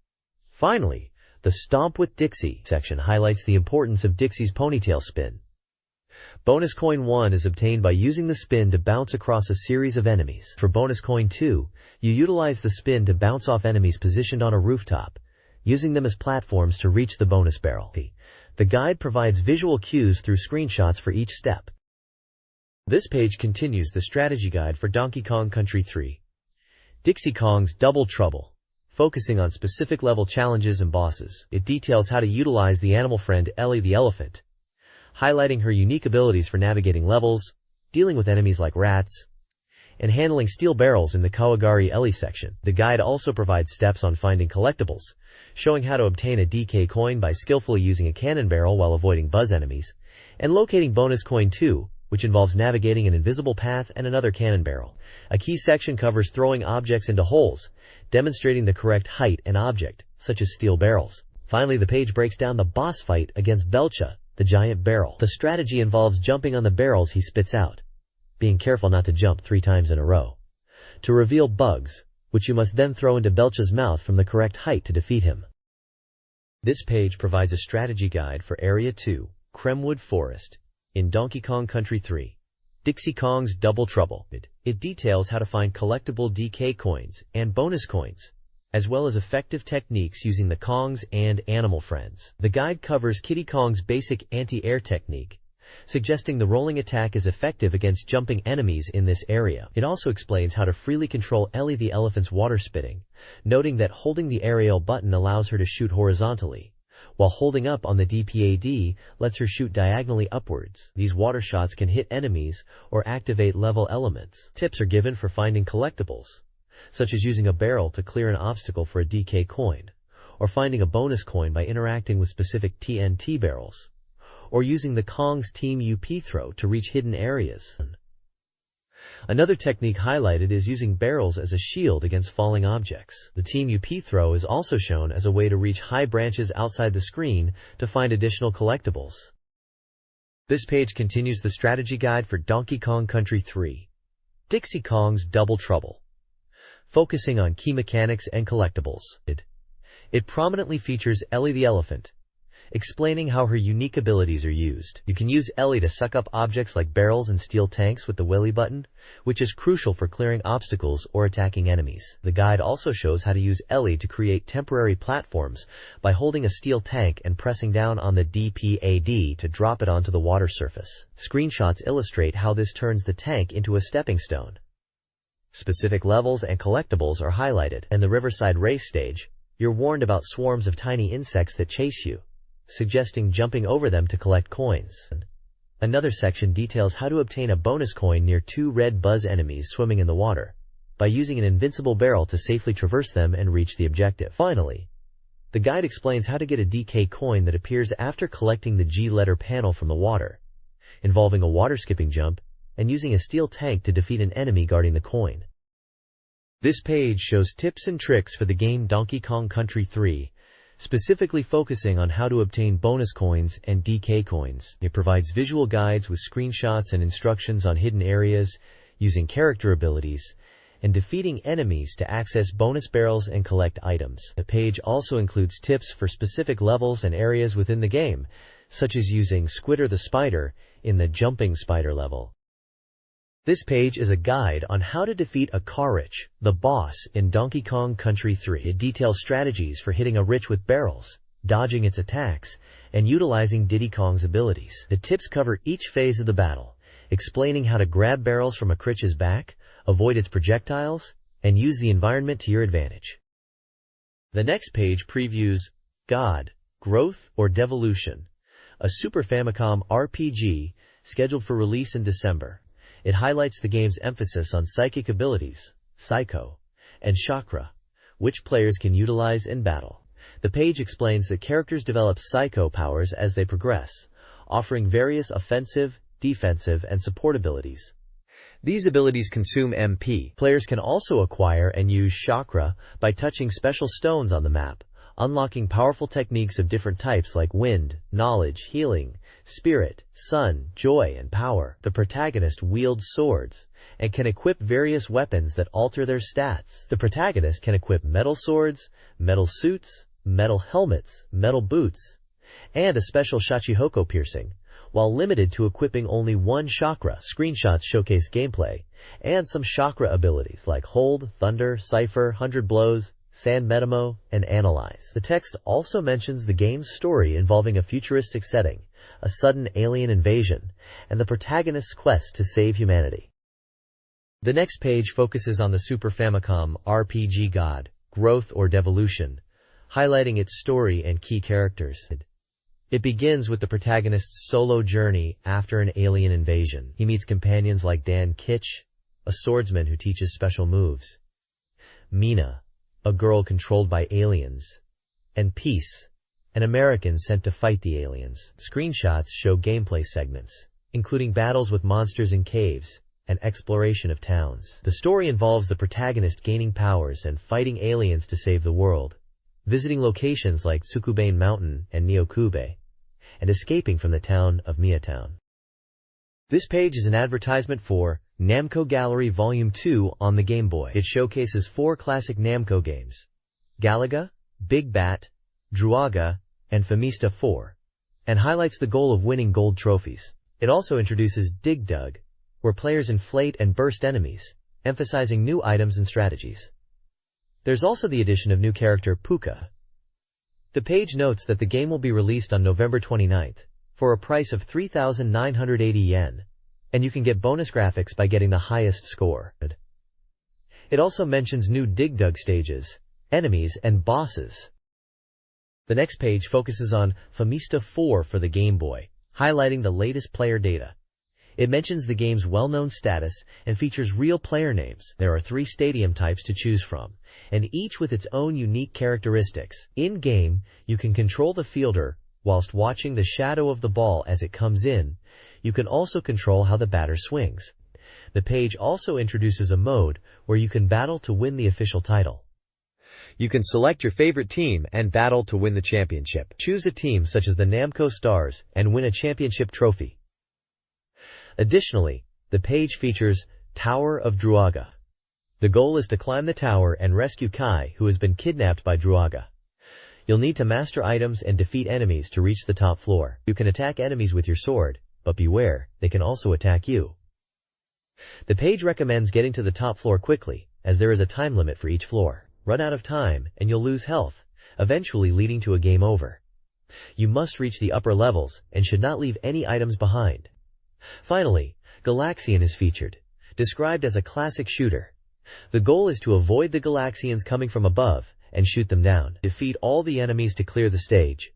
[SPEAKER 1] Finally, the Stomp with Dixie section highlights the importance of Dixie's ponytail spin. Bonus coin 1 is obtained by using the spin to bounce across a series of enemies. For bonus coin 2, you utilize the spin to bounce off enemies positioned on a rooftop, using them as platforms to reach the bonus barrel. The guide provides visual cues through screenshots for each step. This page continues the strategy guide for Donkey Kong Country 3. Dixie Kong's Double Trouble, focusing on specific level challenges and bosses. It details how to utilize the animal friend Ellie the elephant, highlighting her unique abilities for navigating levels, dealing with enemies like rats, and handling steel barrels in the Kawagari Ellie section. The guide also provides steps on finding collectibles, showing how to obtain a DK coin by skillfully using a cannon barrel while avoiding buzz enemies, and locating bonus coin 2, which involves navigating an invisible path and another cannon barrel. A key section covers throwing objects into holes, demonstrating the correct height and object, such as steel barrels. Finally, the page breaks down the boss fight against Belcha, the giant barrel. The strategy involves jumping on the barrels he spits out, being careful not to jump 3 times in a row, to reveal bugs, which you must then throw into Belcha's mouth from the correct height to defeat him. This page provides a strategy guide for Area 2, Cremwood Forest, in Donkey Kong Country 3. Dixie Kong's Double Trouble. It details how to find collectible DK coins and bonus coins, as well as effective techniques using the Kongs and animal friends. The guide covers Kiddy Kong's basic anti-air technique, suggesting the rolling attack is effective against jumping enemies in this area. It also explains how to freely control Ellie the elephant's water spitting, noting that holding the aerial button allows her to shoot horizontally, while holding up on the DPAD lets her shoot diagonally upwards. These water shots can hit enemies or activate level elements. Tips are given for finding collectibles, such as using a barrel to clear an obstacle for a DK coin, or finding a bonus coin by interacting with specific TNT barrels, or using the Kong's Team UP throw to reach hidden areas. Another technique highlighted is using barrels as a shield against falling objects. The Team UP throw is also shown as a way to reach high branches outside the screen to find additional collectibles. This page continues the strategy guide for Donkey Kong Country 3. Dixie Kong's Double Trouble, focusing on key mechanics and collectibles. It prominently features Ellie the elephant, explaining how her unique abilities are used. You can use Ellie to suck up objects like barrels and steel tanks with the Willy button, which is crucial for clearing obstacles or attacking enemies. The guide also shows how to use Ellie to create temporary platforms by holding a steel tank and pressing down on the DPAD to drop it onto the water surface. Screenshots illustrate how this turns the tank into a stepping stone. Specific levels and collectibles are highlighted. In the Riverside Race stage, you're warned about swarms of tiny insects that chase you, suggesting jumping over them to collect coins. Another section details how to obtain a bonus coin near 2 red buzz enemies swimming in the water, by using an invincible barrel to safely traverse them and reach the objective. Finally, the guide explains how to get a DK coin that appears after collecting the G letter panel from the water, involving a water skipping jump, and using a steel tank to defeat an enemy guarding the coin. This page shows tips and tricks for the game Donkey Kong Country 3, specifically focusing on how to obtain bonus coins and DK coins. It provides visual guides with screenshots and instructions on hidden areas, using character abilities, and defeating enemies to access bonus barrels and collect items. The page also includes tips for specific levels and areas within the game, such as using Squitter the Spider in the Jumping Spider level. This page is a guide on how to defeat a Karich, the boss in Donkey Kong Country 3. It details strategies for hitting a Rich with barrels, dodging its attacks, and utilizing Diddy Kong's abilities. The tips cover each phase of the battle, explaining how to grab barrels from a Krich's back, avoid its projectiles, and use the environment to your advantage. The next page previews God, Growth, or Devolution, a Super Famicom RPG scheduled for release in December. It highlights the game's emphasis on psychic abilities, Psycho, and Chakra, which players can utilize in battle. The page explains that characters develop Psycho powers as they progress, offering various offensive, defensive, and support abilities. These abilities consume MP. Players can also acquire and use Chakra by touching special stones on the map, unlocking powerful techniques of different types like wind, knowledge, healing, spirit, sun, joy, and power. The protagonist wields swords and can equip various weapons that alter their stats. The protagonist can equip metal swords, metal suits, metal helmets, metal boots, and a special Shachihoko piercing, while limited to equipping only one chakra. Screenshots showcase gameplay and some chakra abilities like Hold, Thunder, Cipher, 100 Blows, Sand Metamo, and Analyze. The text also mentions the game's story involving a futuristic setting, a sudden alien invasion, and the protagonist's quest to save humanity. The next page focuses on the Super Famicom RPG God, Growth or Devolution, highlighting its story and key characters. It begins with the protagonist's solo journey after an alien invasion. He meets companions like Dan Kitch, a swordsman who teaches special moves, Mina, a girl controlled by aliens, and Peace, an American sent to fight the aliens. Screenshots show gameplay segments, including battles with monsters in caves and exploration of towns. The story involves the protagonist gaining powers and fighting aliens to save the world, visiting locations like Tsukubane Mountain and Myokube, and escaping from the town of Miyatown. This page is an advertisement for Namco Gallery Volume 2 on the Game Boy. It showcases 4 classic Namco games, Galaga, Big Bat, Druaga, and Famista 4, and highlights the goal of winning gold trophies. It also introduces Dig Dug, where players inflate and burst enemies, emphasizing new items and strategies. There's also the addition of new character Puka. The page notes that the game will be released on November 29th, for a price of 3,980 yen, and you can get bonus graphics by getting the highest score. It also mentions new Dig Dug stages, enemies, and bosses. The next page focuses on Famista 4 for the Game Boy, highlighting the latest player data. It mentions the game's well-known status and features real player names. There are 3 stadium types to choose from, and each with its own unique characteristics. In-game, you can control the fielder whilst watching the shadow of the ball as it comes in. You can also control how the batter swings. The page also introduces a mode where you can battle to win the official title. You can select your favorite team and battle to win the championship. Choose a team such as the Namco Stars and win a championship trophy. Additionally, the page features Tower of Druaga. The goal is to climb the tower and rescue Kai, who has been kidnapped by Druaga. You'll need to master items and defeat enemies to reach the top floor. You can attack enemies with your sword, but beware, they can also attack you. The page recommends getting to the top floor quickly, as there is a time limit for each floor. Run out of time, and you'll lose health, eventually leading to a game over. You must reach the upper levels, and should not leave any items behind. Finally, Galaxian is featured, described as a classic shooter. The goal is to avoid the Galaxians coming from above and shoot them down. Defeat all the enemies to clear the stage.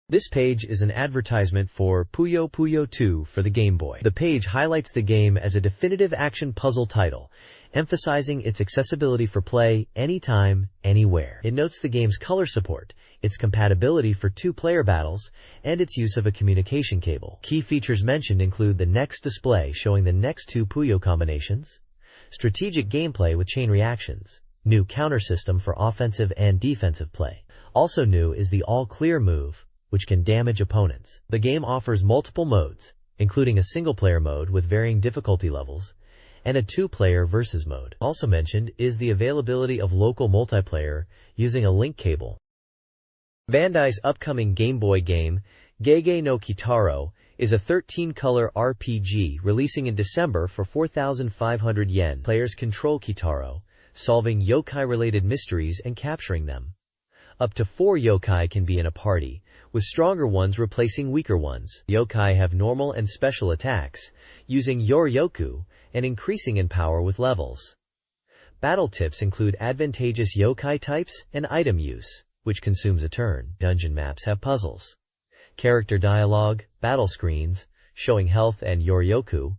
[SPEAKER 1] This page is an advertisement for Puyo Puyo 2 for the Game Boy. The page highlights the game as a definitive action puzzle title, emphasizing its accessibility for play anytime, anywhere. It notes the game's color support, its compatibility for 2-player battles, and its use of a communication cable. Key features mentioned include the next display showing the next 2 Puyo combinations, strategic gameplay with chain reactions, new counter system for offensive and defensive play. Also new is the All Clear move, which can damage opponents. The game offers multiple modes, including a single-player mode with varying difficulty levels, and a 2-player versus mode. Also mentioned is the availability of local multiplayer using a link cable. Bandai's upcoming Game Boy game, Gege no Kitaro, is a 13-color RPG releasing in December for 4,500 yen. Players control Kitaro, solving yokai-related mysteries and capturing them. Up to 4 yokai can be in a party, with stronger ones replacing weaker ones. Yokai have normal and special attacks, using Yoryoku, and increasing in power with levels. Battle tips include advantageous yokai types and item use, which consumes a turn. Dungeon maps have puzzles, character dialogue, battle screens, showing health and Yoryoku,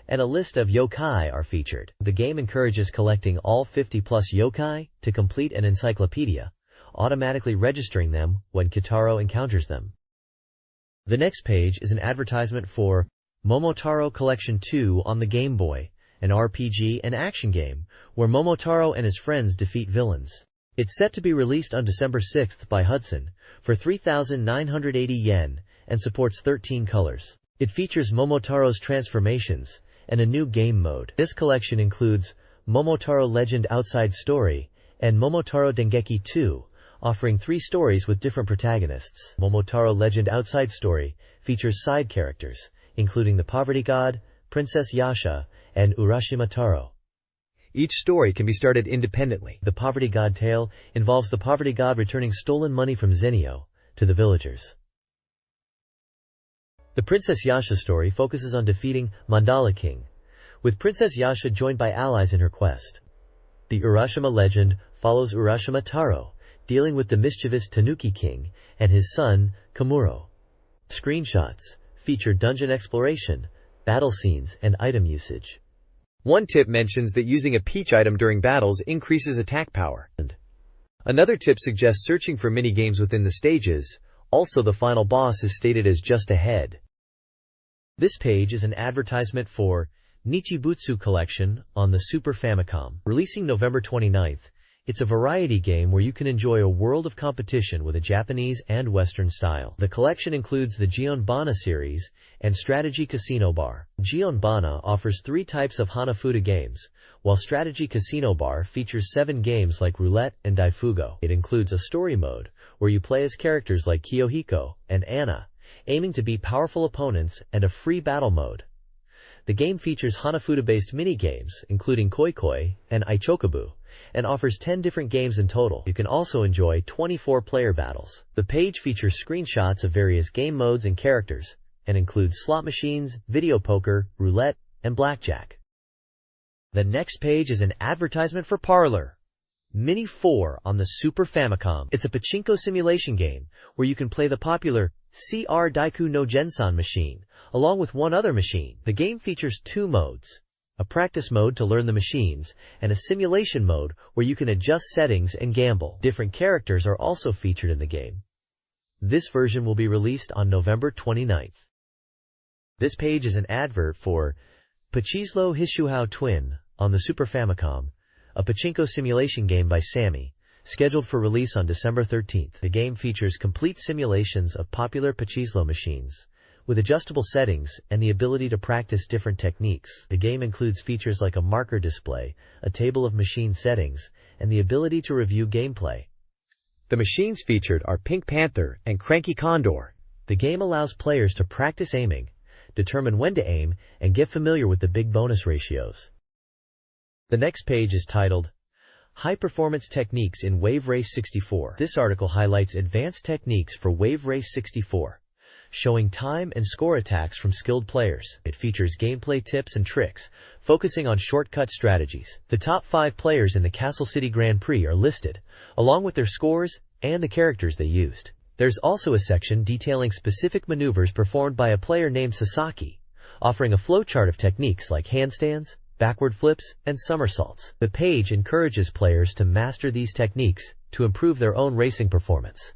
[SPEAKER 1] and a list of yokai are featured. The game encourages collecting all 50-plus yokai to complete an encyclopedia, automatically registering them when Kitaro encounters them. The next page is an advertisement for Momotaro Collection 2 on the Game Boy, an RPG and action game where Momotaro and his friends defeat villains. It's set to be released on December 6th by Hudson for 3,980 yen and supports 13 colors. It features Momotaro's transformations and a new game mode. This collection includes Momotaro Legend Outside Story and Momotaro Dengeki 2, offering 3 stories with different protagonists. Momotaro Legend Outside Story features side characters, including the Poverty God, Princess Yasha, and Urashima Taro.
[SPEAKER 2] Each story can be started independently.
[SPEAKER 1] The Poverty God tale involves the Poverty God returning stolen money from Zenio to the villagers. The Princess Yasha story focuses on defeating Mandala King, with Princess Yasha joined by allies in her quest. The Urashima legend follows Urashima Taro, dealing with the mischievous Tanuki King and his son, Kamuro. Screenshots feature dungeon exploration, battle scenes, and item usage.
[SPEAKER 2] One tip mentions that using a peach item during battles increases attack power. Another tip suggests searching for mini-games within the stages. Also, the final boss is stated as just ahead.
[SPEAKER 1] This page is an advertisement for Nichibutsu Collection on the Super Famicom. Releasing November 29th, it's a variety game where you can enjoy a world of competition with a Japanese and Western style. The collection includes the Gion series and Strategy Casino Bar. Gion offers 3 types of Hanafuda games, while Strategy Casino Bar features 7 games like Roulette and Daifugo. It includes a story mode, where you play as characters like Kiyohiko and Anna, aiming to beat powerful opponents, and a free battle mode. The game features Hanafuda-based mini-games, including Koi Koi and Ichokabu, and offers 10 different games in total. You can also enjoy 24-player battles. The page features screenshots of various game modes and characters, and includes slot machines, video poker, roulette, and blackjack. The next page is an advertisement for Parlor Mini 4 on the Super Famicom. It's a pachinko simulation game where you can play the popular CR Daiku no Gensan machine, along with one other machine. The game features 2 modes, a practice mode to learn the machines, and a simulation mode where you can adjust settings and gamble. Different characters are also featured in the game. This version will be released on November 29th. This page is an advert for Pachislo Hishuhao Twin on the Super Famicom, a pachinko simulation game by Sammy, scheduled for release on December 13th. The game features complete simulations of popular Pachislo machines, with adjustable settings and the ability to practice different techniques. The game includes features like a marker display, a table of machine settings, and the ability to review gameplay.
[SPEAKER 2] The machines featured are Pink Panther and Cranky Condor.
[SPEAKER 1] The game allows players to practice aiming, determine when to aim, and get familiar with the big bonus ratios. The next page is titled High Performance Techniques in Wave Race 64. This article highlights advanced techniques for Wave Race 64, showing time and score attacks from skilled players. It features gameplay tips and tricks, focusing on shortcut strategies. The top 5 players in the Castle City Grand Prix are listed, along with their scores and the characters they used. There's also a section detailing specific maneuvers performed by a player named Sasaki, offering a flowchart of techniques like handstands, backward flips, and somersaults. The page encourages players to master these techniques to improve their own racing performance.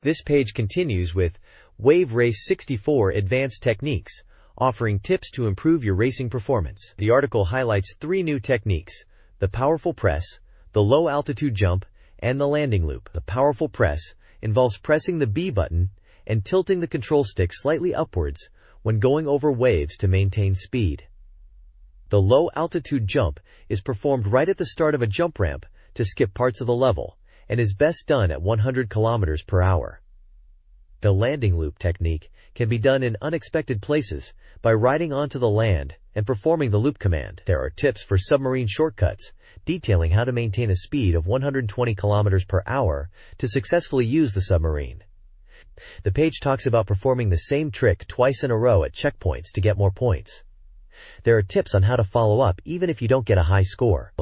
[SPEAKER 2] This page continues with Wave Race 64 Advanced Techniques, offering tips to improve your racing performance. The article highlights 3 new techniques: the powerful press, the low altitude jump, and the landing loop. The powerful press involves pressing the B button and tilting the control stick slightly upwards when going over waves to maintain speed. The low-altitude jump is performed right at the start of a jump ramp to skip parts of the level, and is best done at 100 km per hour. The landing loop technique can be done in unexpected places by riding onto the land and performing the loop command. There are tips for submarine shortcuts, detailing how to maintain a speed of 120 km per hour to successfully use the submarine. The page talks about performing the same trick twice in a row at checkpoints to get more points. There are tips on how to follow up even if you don't get a high score.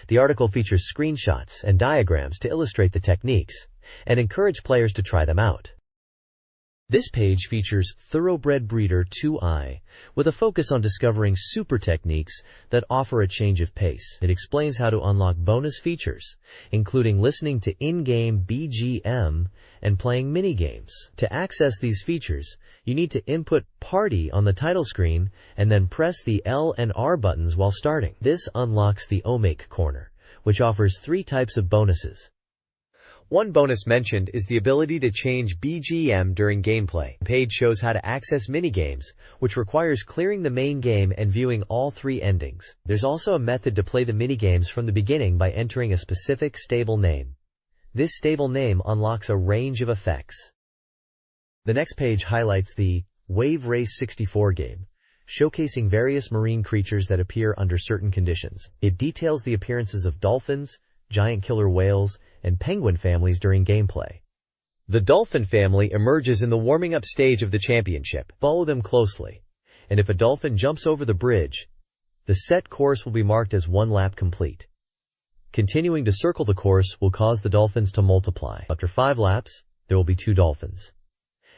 [SPEAKER 2] The article features screenshots and diagrams to illustrate the techniques and encourage players to try them out. This page features Thoroughbred Breeder 2i, with a focus on discovering super techniques that offer a change of pace. It explains how to unlock bonus features, including listening to in-game BGM and playing mini-games. To access these features, you need to input Party on the title screen and then press the L and R buttons while starting. This unlocks the Omake corner,
[SPEAKER 1] which offers 3 types of bonuses.
[SPEAKER 2] One bonus mentioned is the ability to change BGM during gameplay. The page shows how to access minigames, which requires clearing the main game and viewing all 3 endings. There's also a method to play the minigames from the beginning by entering a specific stable name. This stable name unlocks a range of effects. The next page highlights the Wave Race 64 game, showcasing various marine creatures that appear under certain conditions. It details the appearances of dolphins, giant killer whales, and penguin families during gameplay. The dolphin family emerges in the warming-up stage of the championship. Follow them closely, and if a dolphin jumps over the bridge, the set course will be marked as 1 lap complete. Continuing to circle the course will cause the dolphins to multiply. After 5 laps, there will be 2 dolphins.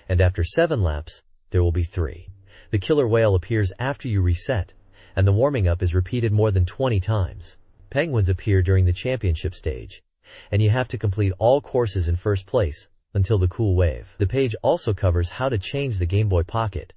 [SPEAKER 2] And after 7 laps, there will be 3. The killer whale appears after you reset, and the warming-up is repeated more than 20 times. Penguins appear during the championship stage, and you have to complete all courses in first place until the cool wave. The page also covers how to change the Game Boy Pocket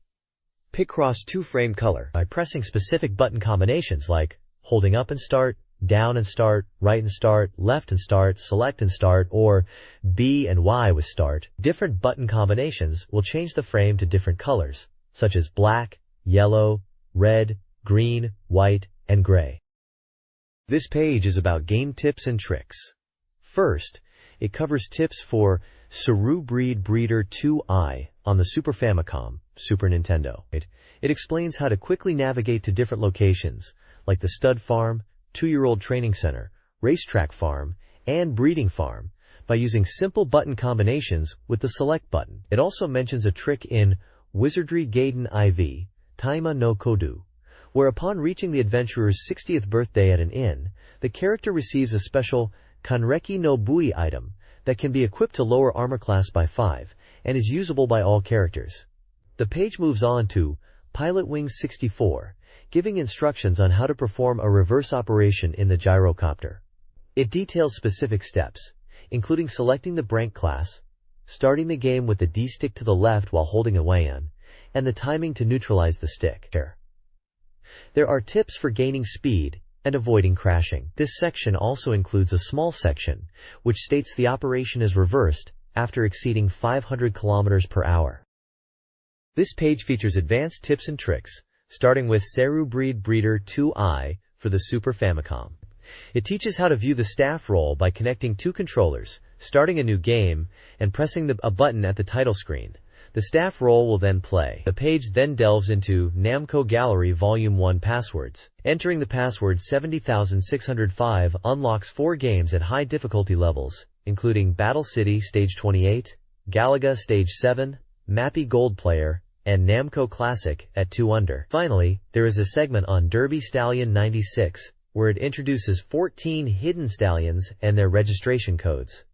[SPEAKER 2] Picross 2 frame color by pressing specific button combinations like holding up and start, down and start, right and start, left and start, select and start, or B and Y with start. Different button combinations will change the frame to different colors, such as black, yellow, red, green, white, and gray. This page is about game tips and tricks. First, it covers tips for Cerebride Breeder 2i on the Super Famicom, Super Nintendo. It explains how to quickly navigate to different locations, like the stud farm, 2-year-old training center, racetrack farm, and breeding farm, by using simple button combinations with the select button. It also mentions a trick in Wizardry Gaiden IV, Taima no Kodu, where upon reaching the adventurer's 60th birthday at an inn, the character receives a special Kanreki no Bui item that can be equipped to lower armor class by 5 and is usable by all characters. The page moves on to Pilot Wings 64, giving instructions on how to perform a reverse operation in the gyrocopter. It details specific steps, including selecting the Brank class, starting the game with the D-stick to the left while holding a WAN, and the timing to neutralize the stick. There are tips for gaining speed and avoiding crashing. This section also includes a small section, which states the operation is reversed after exceeding 500 km per hour. This page features advanced tips and tricks, starting with Cerebride Breeder 2i for the Super Famicom. It teaches how to view the staff roll by connecting 2 controllers, starting a new game, and pressing a button at the title screen. The staff roll will then play. The page then delves into Namco Gallery Volume 1 passwords. Entering the password 70,605 unlocks 4 games at high difficulty levels, including Battle City Stage 28, Galaga Stage 7, Mappy Gold Player, and Namco Classic at 2 under. Finally, there is a segment on Derby Stallion 96, where it introduces 14 hidden stallions and their registration codes.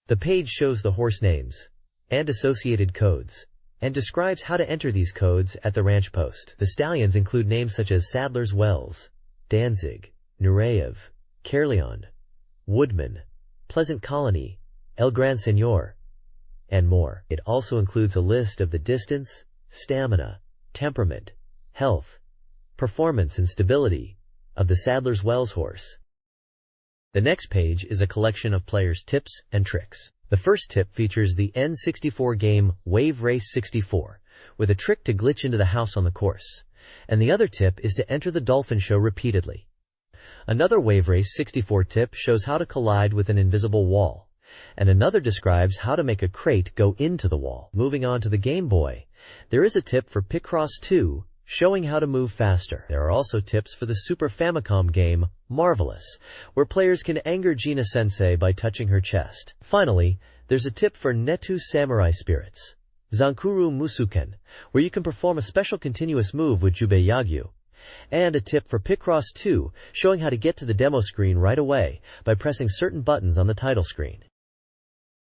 [SPEAKER 2] The page shows the horse names and associated codes, and describes how to enter these codes at the ranch post. The stallions include names such as Sadler's Wells, Danzig, Nureyev, Caerleon, Woodman, Pleasant Colony, El Gran Señor, and more. It also includes a list of the distance, stamina, temperament, health, performance, and stability of the Sadler's Wells horse. The next page is a collection of players' tips and tricks. The first tip features the N64 game Wave Race 64, with a trick to glitch into the house on the course, and the other tip is to enter the dolphin show repeatedly. Another Wave Race 64 tip shows how to collide with an invisible wall, and another describes how to make a crate go into the wall. Moving on to the Game Boy, there is a tip for Picross 2, showing how to move faster. There are also tips for the Super Famicom game Marvelous, where players can anger Gina Sensei by touching her chest. Finally, there's a tip for Netu Samurai Spirits, Zankuru Musuken, where you can perform a special continuous move with Jubei Yagyu, and a tip for Picross 2, showing how to get to the demo screen right away by pressing certain buttons on the title screen.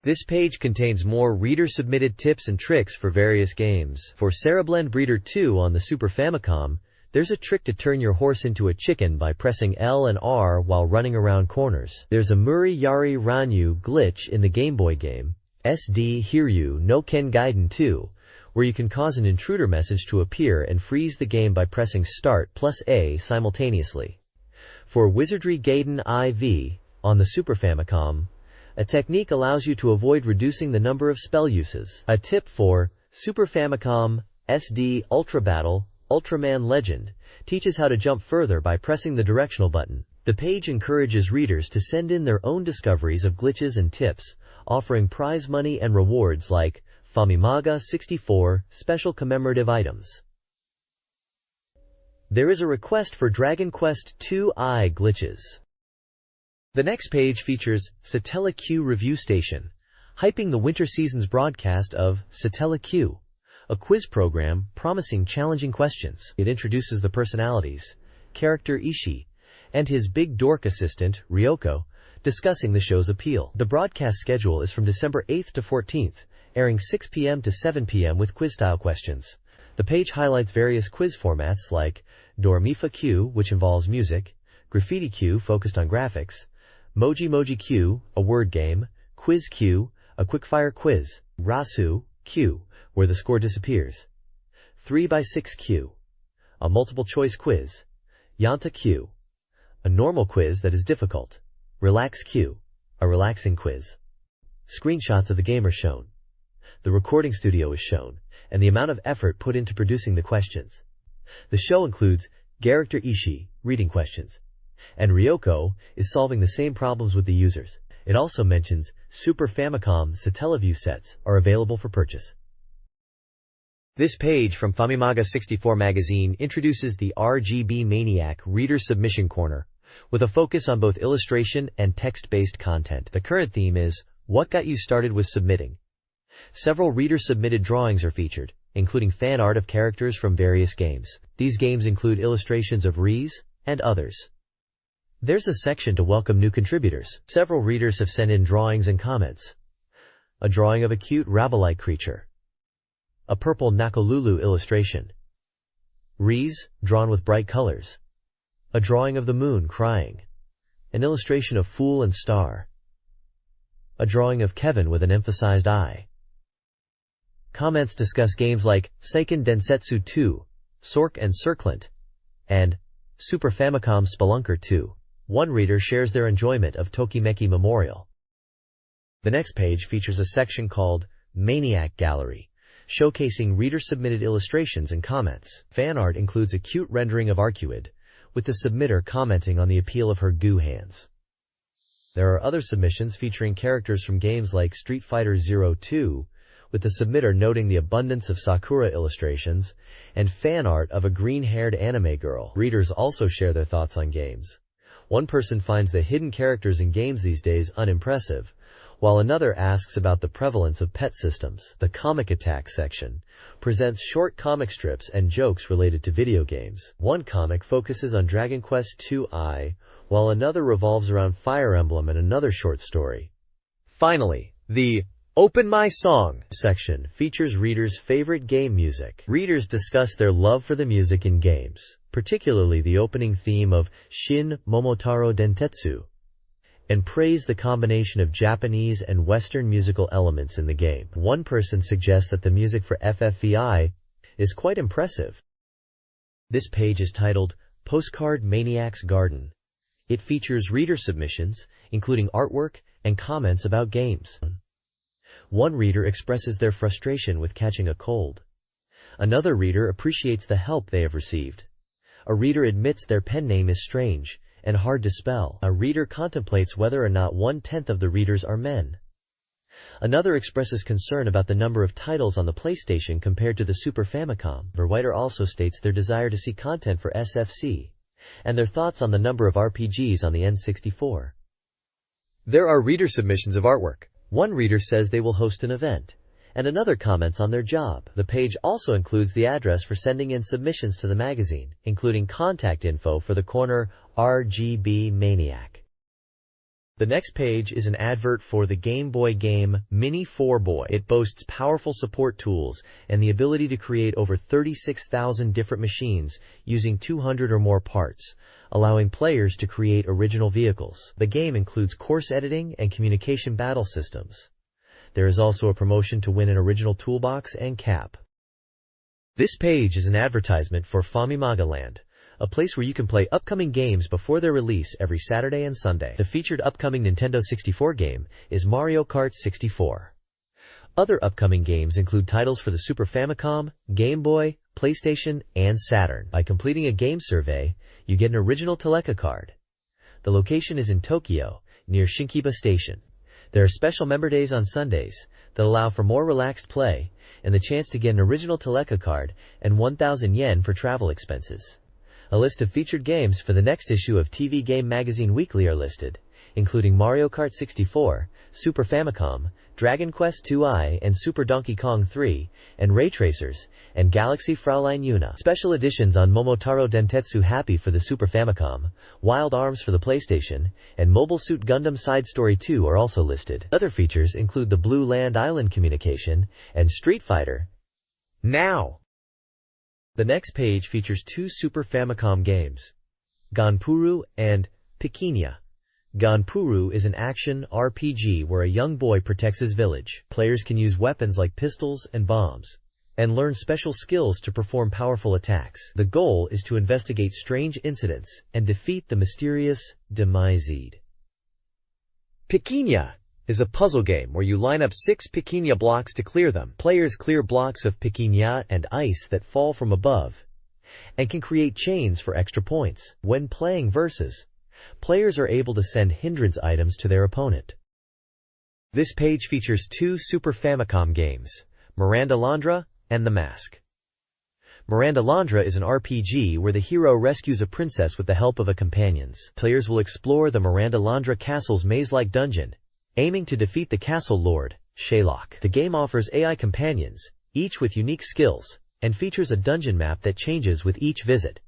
[SPEAKER 2] This page contains more reader-submitted tips and tricks for various games. For Cerebride Breeder 2 on the Super Famicom, there's a trick to turn your horse into a chicken by pressing L and R while running around corners. There's a Muri Yari Ranyu glitch in the Game Boy game, SD Hiryu no Ken Gaiden 2, where you can cause an intruder message to appear and freeze the game by pressing Start plus A simultaneously.
[SPEAKER 1] For Wizardry Gaiden IV on the Super Famicom, a technique allows you to avoid reducing the number of spell uses. A tip for Super Famicom SD Ultra Battle Ultraman Legend teaches how to jump further by pressing the directional button. The page encourages readers to send in their own discoveries of glitches and tips, offering prize money and rewards like Famimaga 64 special commemorative items. There is a request for Dragon Quest II glitches. The next page features Satella Q Review Station, hyping the winter season's broadcast of Satella Q, a quiz program promising challenging questions. It introduces the personalities, character Ishii, and his big dork assistant, Ryoko, discussing the show's appeal. The broadcast schedule is from December 8th to 14th, airing 6 p.m. to 7 p.m. with quiz-style questions. The page highlights various quiz formats like Dormifa Q, which involves music, Graffiti Q, focused on graphics, Moji Moji Q, a word game, Quiz Q, a quickfire quiz, Rasu Q, where the score disappears, 3x6 Q, a multiple-choice quiz, Yanta Q, a normal quiz that is difficult, Relax Q, a relaxing quiz. Screenshots of the game are shown. The recording studio is shown, and the amount of effort put into producing the questions. The show includes character Ishii reading questions, and Ryoko is solving the same problems with the users. It also mentions Super Famicom Satellaview sets are available for purchase. This page from Famimaga 64 magazine introduces the RGB Maniac Reader Submission Corner, with a focus on both illustration and text-based content. The current theme is What Got You Started with Submitting. Several reader-submitted drawings are featured, including fan art of characters from various games. These games include illustrations of Riz and others. There's a section to welcome new contributors. Several readers have sent in drawings and comments. A drawing of a cute rabbit-like creature. A purple Nakolulu illustration. Riz, drawn with bright colors. A drawing of the moon crying. An illustration of Fool and Star. A drawing of Kevin with an emphasized eye. Comments discuss games like Seiken Densetsu 2, Sork and Circlant, and Super Famicom Spelunker 2. One reader shares their enjoyment of Tokimeki Memorial. The next page features a section called Maniac Gallery, showcasing reader-submitted illustrations and comments. Fan art includes a cute rendering of Arcuid, with the submitter commenting on the appeal of her goo hands. There are other submissions featuring characters from games like Street Fighter Zero 2, with the submitter noting the abundance of Sakura illustrations, and fan art of a green-haired anime girl. Readers also share their thoughts on games. One person finds the hidden characters in games these days unimpressive, while another asks about the prevalence of pet systems. The Comic Attack section presents short comic strips and jokes related to video games. One comic focuses on Dragon Quest II, while another revolves around Fire Emblem and another short story. Finally, the Open My Song section features readers' favorite game music. Readers discuss their love for the music in games, particularly the opening theme of Shin Momotaro Dentetsu, and praise the combination of Japanese and Western musical elements in the game. One person suggests that the music for FFVI is quite impressive. This page is titled Postcard Maniac's Garden. It features reader submissions, including artwork and comments about games. One reader expresses their frustration with catching a cold. Another reader appreciates the help they have received. A reader admits their pen name is strange and hard to spell. A reader contemplates whether or not 1/10 of the readers are men. Another expresses concern about the number of titles on the PlayStation compared to the Super Famicom. The writer also states their desire to see content for SFC, and their thoughts on the number of RPGs on the N64. There are reader submissions of artwork. One reader says they will host an event, and another comments on their job. The page also includes the address for sending in submissions to the magazine, including contact info for the corner RGB Maniac. The next page is an advert for the Game Boy game Mini 4-Boy. It boasts powerful support tools and the ability to create over 36,000 different machines using 200 or more parts, allowing players to create original vehicles. The game includes course editing and communication battle systems. There is also a promotion to win an original toolbox and cap. This page is an advertisement for Famimaga Land, a place where you can play upcoming games before their release every Saturday and Sunday. The featured upcoming Nintendo 64 game is Mario Kart 64. Other upcoming games include titles for the Super Famicom, Game Boy, PlayStation, and Saturn. By completing a game survey, you get an original Teleka card. The location is in Tokyo, near Shinkiba Station. There are special member days on Sundays that allow for more relaxed play and the chance to get an original Teleka card and 1,000 yen for travel expenses. A list of featured games for the next issue of TV Game Magazine Weekly are listed, including Mario Kart 64, Super Famicom, Dragon Quest II and Super Donkey Kong 3, and Ray Tracers, and Galaxy Fraulein Yuna. Special editions on Momotaro Dentetsu Happy for the Super Famicom, Wild Arms for the PlayStation, and Mobile Suit Gundam Side Story 2 are also listed. Other features include the Blue Land Island communication and Street Fighter. Now! The next page features two Super Famicom games, Ganpuru and Pequeña. Ganpuru is an action RPG where a young boy protects his village. Players can use weapons like pistols and bombs, and learn special skills to perform powerful attacks. The goal is to investigate strange incidents and defeat the mysterious Demised. Pequeña is a puzzle game where you line up 6 Pequeña blocks to clear them. Players clear blocks of Pequeña and ice that fall from above, and can create chains for extra points. When playing versus, players are able to send hindrance items to their opponent. This page features two Super Famicom games, Mirandalandra and The Mask. Mirandalandra is an RPG where the hero rescues a princess with the help of a companions. Players will explore the Mirandalandra castle's maze-like dungeon, aiming to defeat the castle lord, Sherlock. The game offers AI companions, each with unique skills, and features a dungeon map that changes with each visit.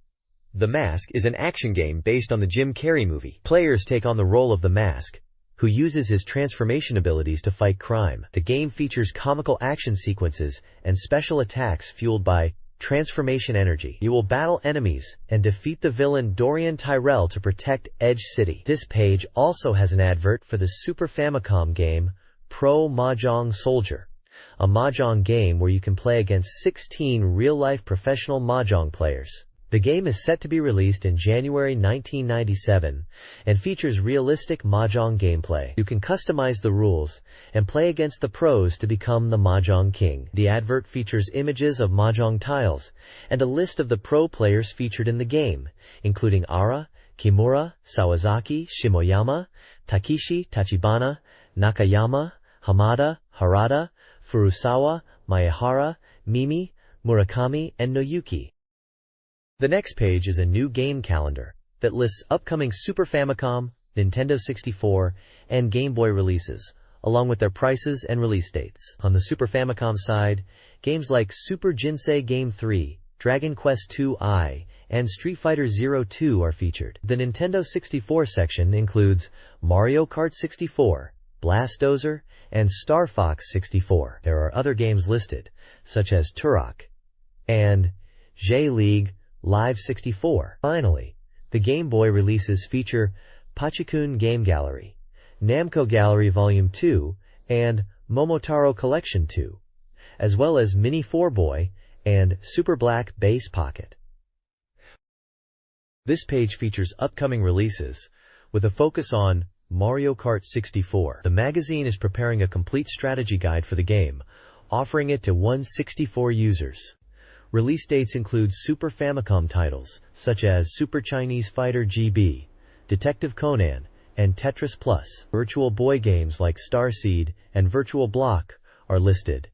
[SPEAKER 1] The Mask is an action game based on the Jim Carrey movie. Players take on the role of The Mask, who uses his transformation abilities to fight crime. The game features comical action sequences and special attacks fueled by transformation energy. You will battle enemies and defeat the villain Dorian Tyrell to protect Edge City. This page also has an advert for the Super Famicom game Pro Mahjong Soldier, a mahjong game where you can play against 16 real-life professional mahjong players. The game is set to be released in January 1997 and features realistic mahjong gameplay. You can customize the rules and play against the pros to become the Mahjong King. The advert features images of mahjong tiles and a list of the pro players featured in the game, including Ara, Kimura, Sawazaki, Shimoyama, Takeshi, Tachibana, Nakayama, Hamada, Harada, Furusawa, Maehara, Mimi, Murakami, and Noyuki. The next page is a new game calendar that lists upcoming Super Famicom, Nintendo 64, and Game Boy releases, along with their prices and release dates. On the Super Famicom side, games like Super Jinsei Game 3, Dragon Quest II, and Street Fighter 02 are featured. The Nintendo 64 section includes Mario Kart 64, Blastozer, and Star Fox 64. There are other games listed, such as Turok and J-League Live 64. Finally, the Game Boy releases feature Pachikun Game Gallery, Namco Gallery Volume 2, and Momotaro Collection 2, as well as Mini 4-Boy and Super Black Base Pocket. This page features upcoming releases, with a focus on Mario Kart 64. The magazine is preparing a complete strategy guide for the game, offering it to 164 users. Release dates include Super Famicom titles, such as Super Chinese Fighter GB, Detective Conan, and Tetris Plus. Virtual Boy games like Starseed and Virtual Block are listed.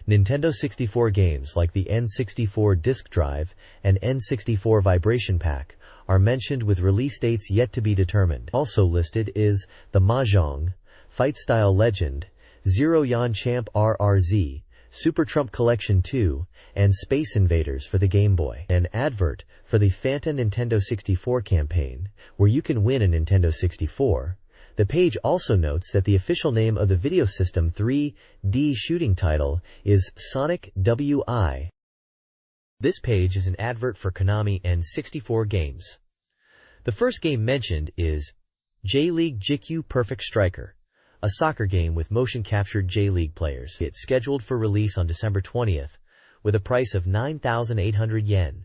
[SPEAKER 1] Nintendo 64 games like the N64 Disk Drive and N64 Vibration Pack are mentioned with release dates yet to be determined. Also listed is the Mahjong, Fight Style Legend, Zero Yan Champ RRZ, Super Trump Collection 2, and Space Invaders for the Game Boy. An advert for the Fanta Nintendo 64 campaign, where you can win a Nintendo 64. The page also notes that the official name of the video system 3D shooting title is Sonic WI. This page is an advert for Konami N64 games. The first game mentioned is J-League JQ Perfect Striker, a soccer game with motion-captured J-League players. It's scheduled for release on December 20th, with a price of 9,800 yen.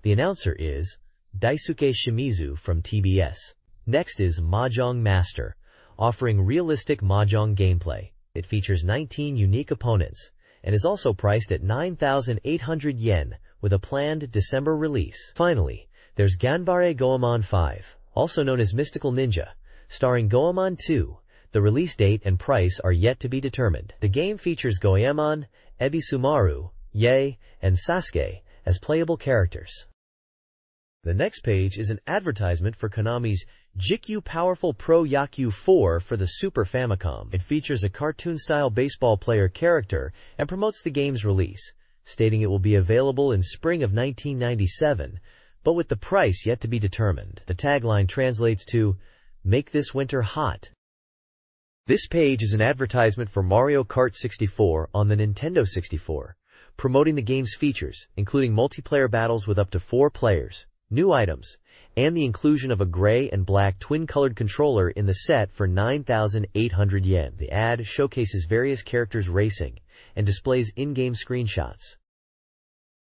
[SPEAKER 1] The announcer is Daisuke Shimizu from TBS. Next is Mahjong Master, offering realistic Mahjong gameplay. It features 19 unique opponents, and is also priced at 9,800 yen, with a planned December release. Finally, there's Ganbare Goemon 5, also known as Mystical Ninja, starring Goemon 2. The release date and price are yet to be determined. The game features Goemon, Ebisumaru, Yae, and Sasuke as playable characters. The next page is an advertisement for Konami's Jikyu Powerful Pro Yakyu 4 for the Super Famicom. It features a cartoon-style baseball player character and promotes the game's release, stating it will be available in spring of 1997, but with the price yet to be determined. The tagline translates to, "Make this winter hot." This page is an advertisement for Mario Kart 64 on the Nintendo 64, promoting the game's features, including multiplayer battles with up to 4 players, new items, and the inclusion of a gray and black twin-colored controller in the set for 9,800 yen. The ad showcases various characters racing and displays in-game screenshots.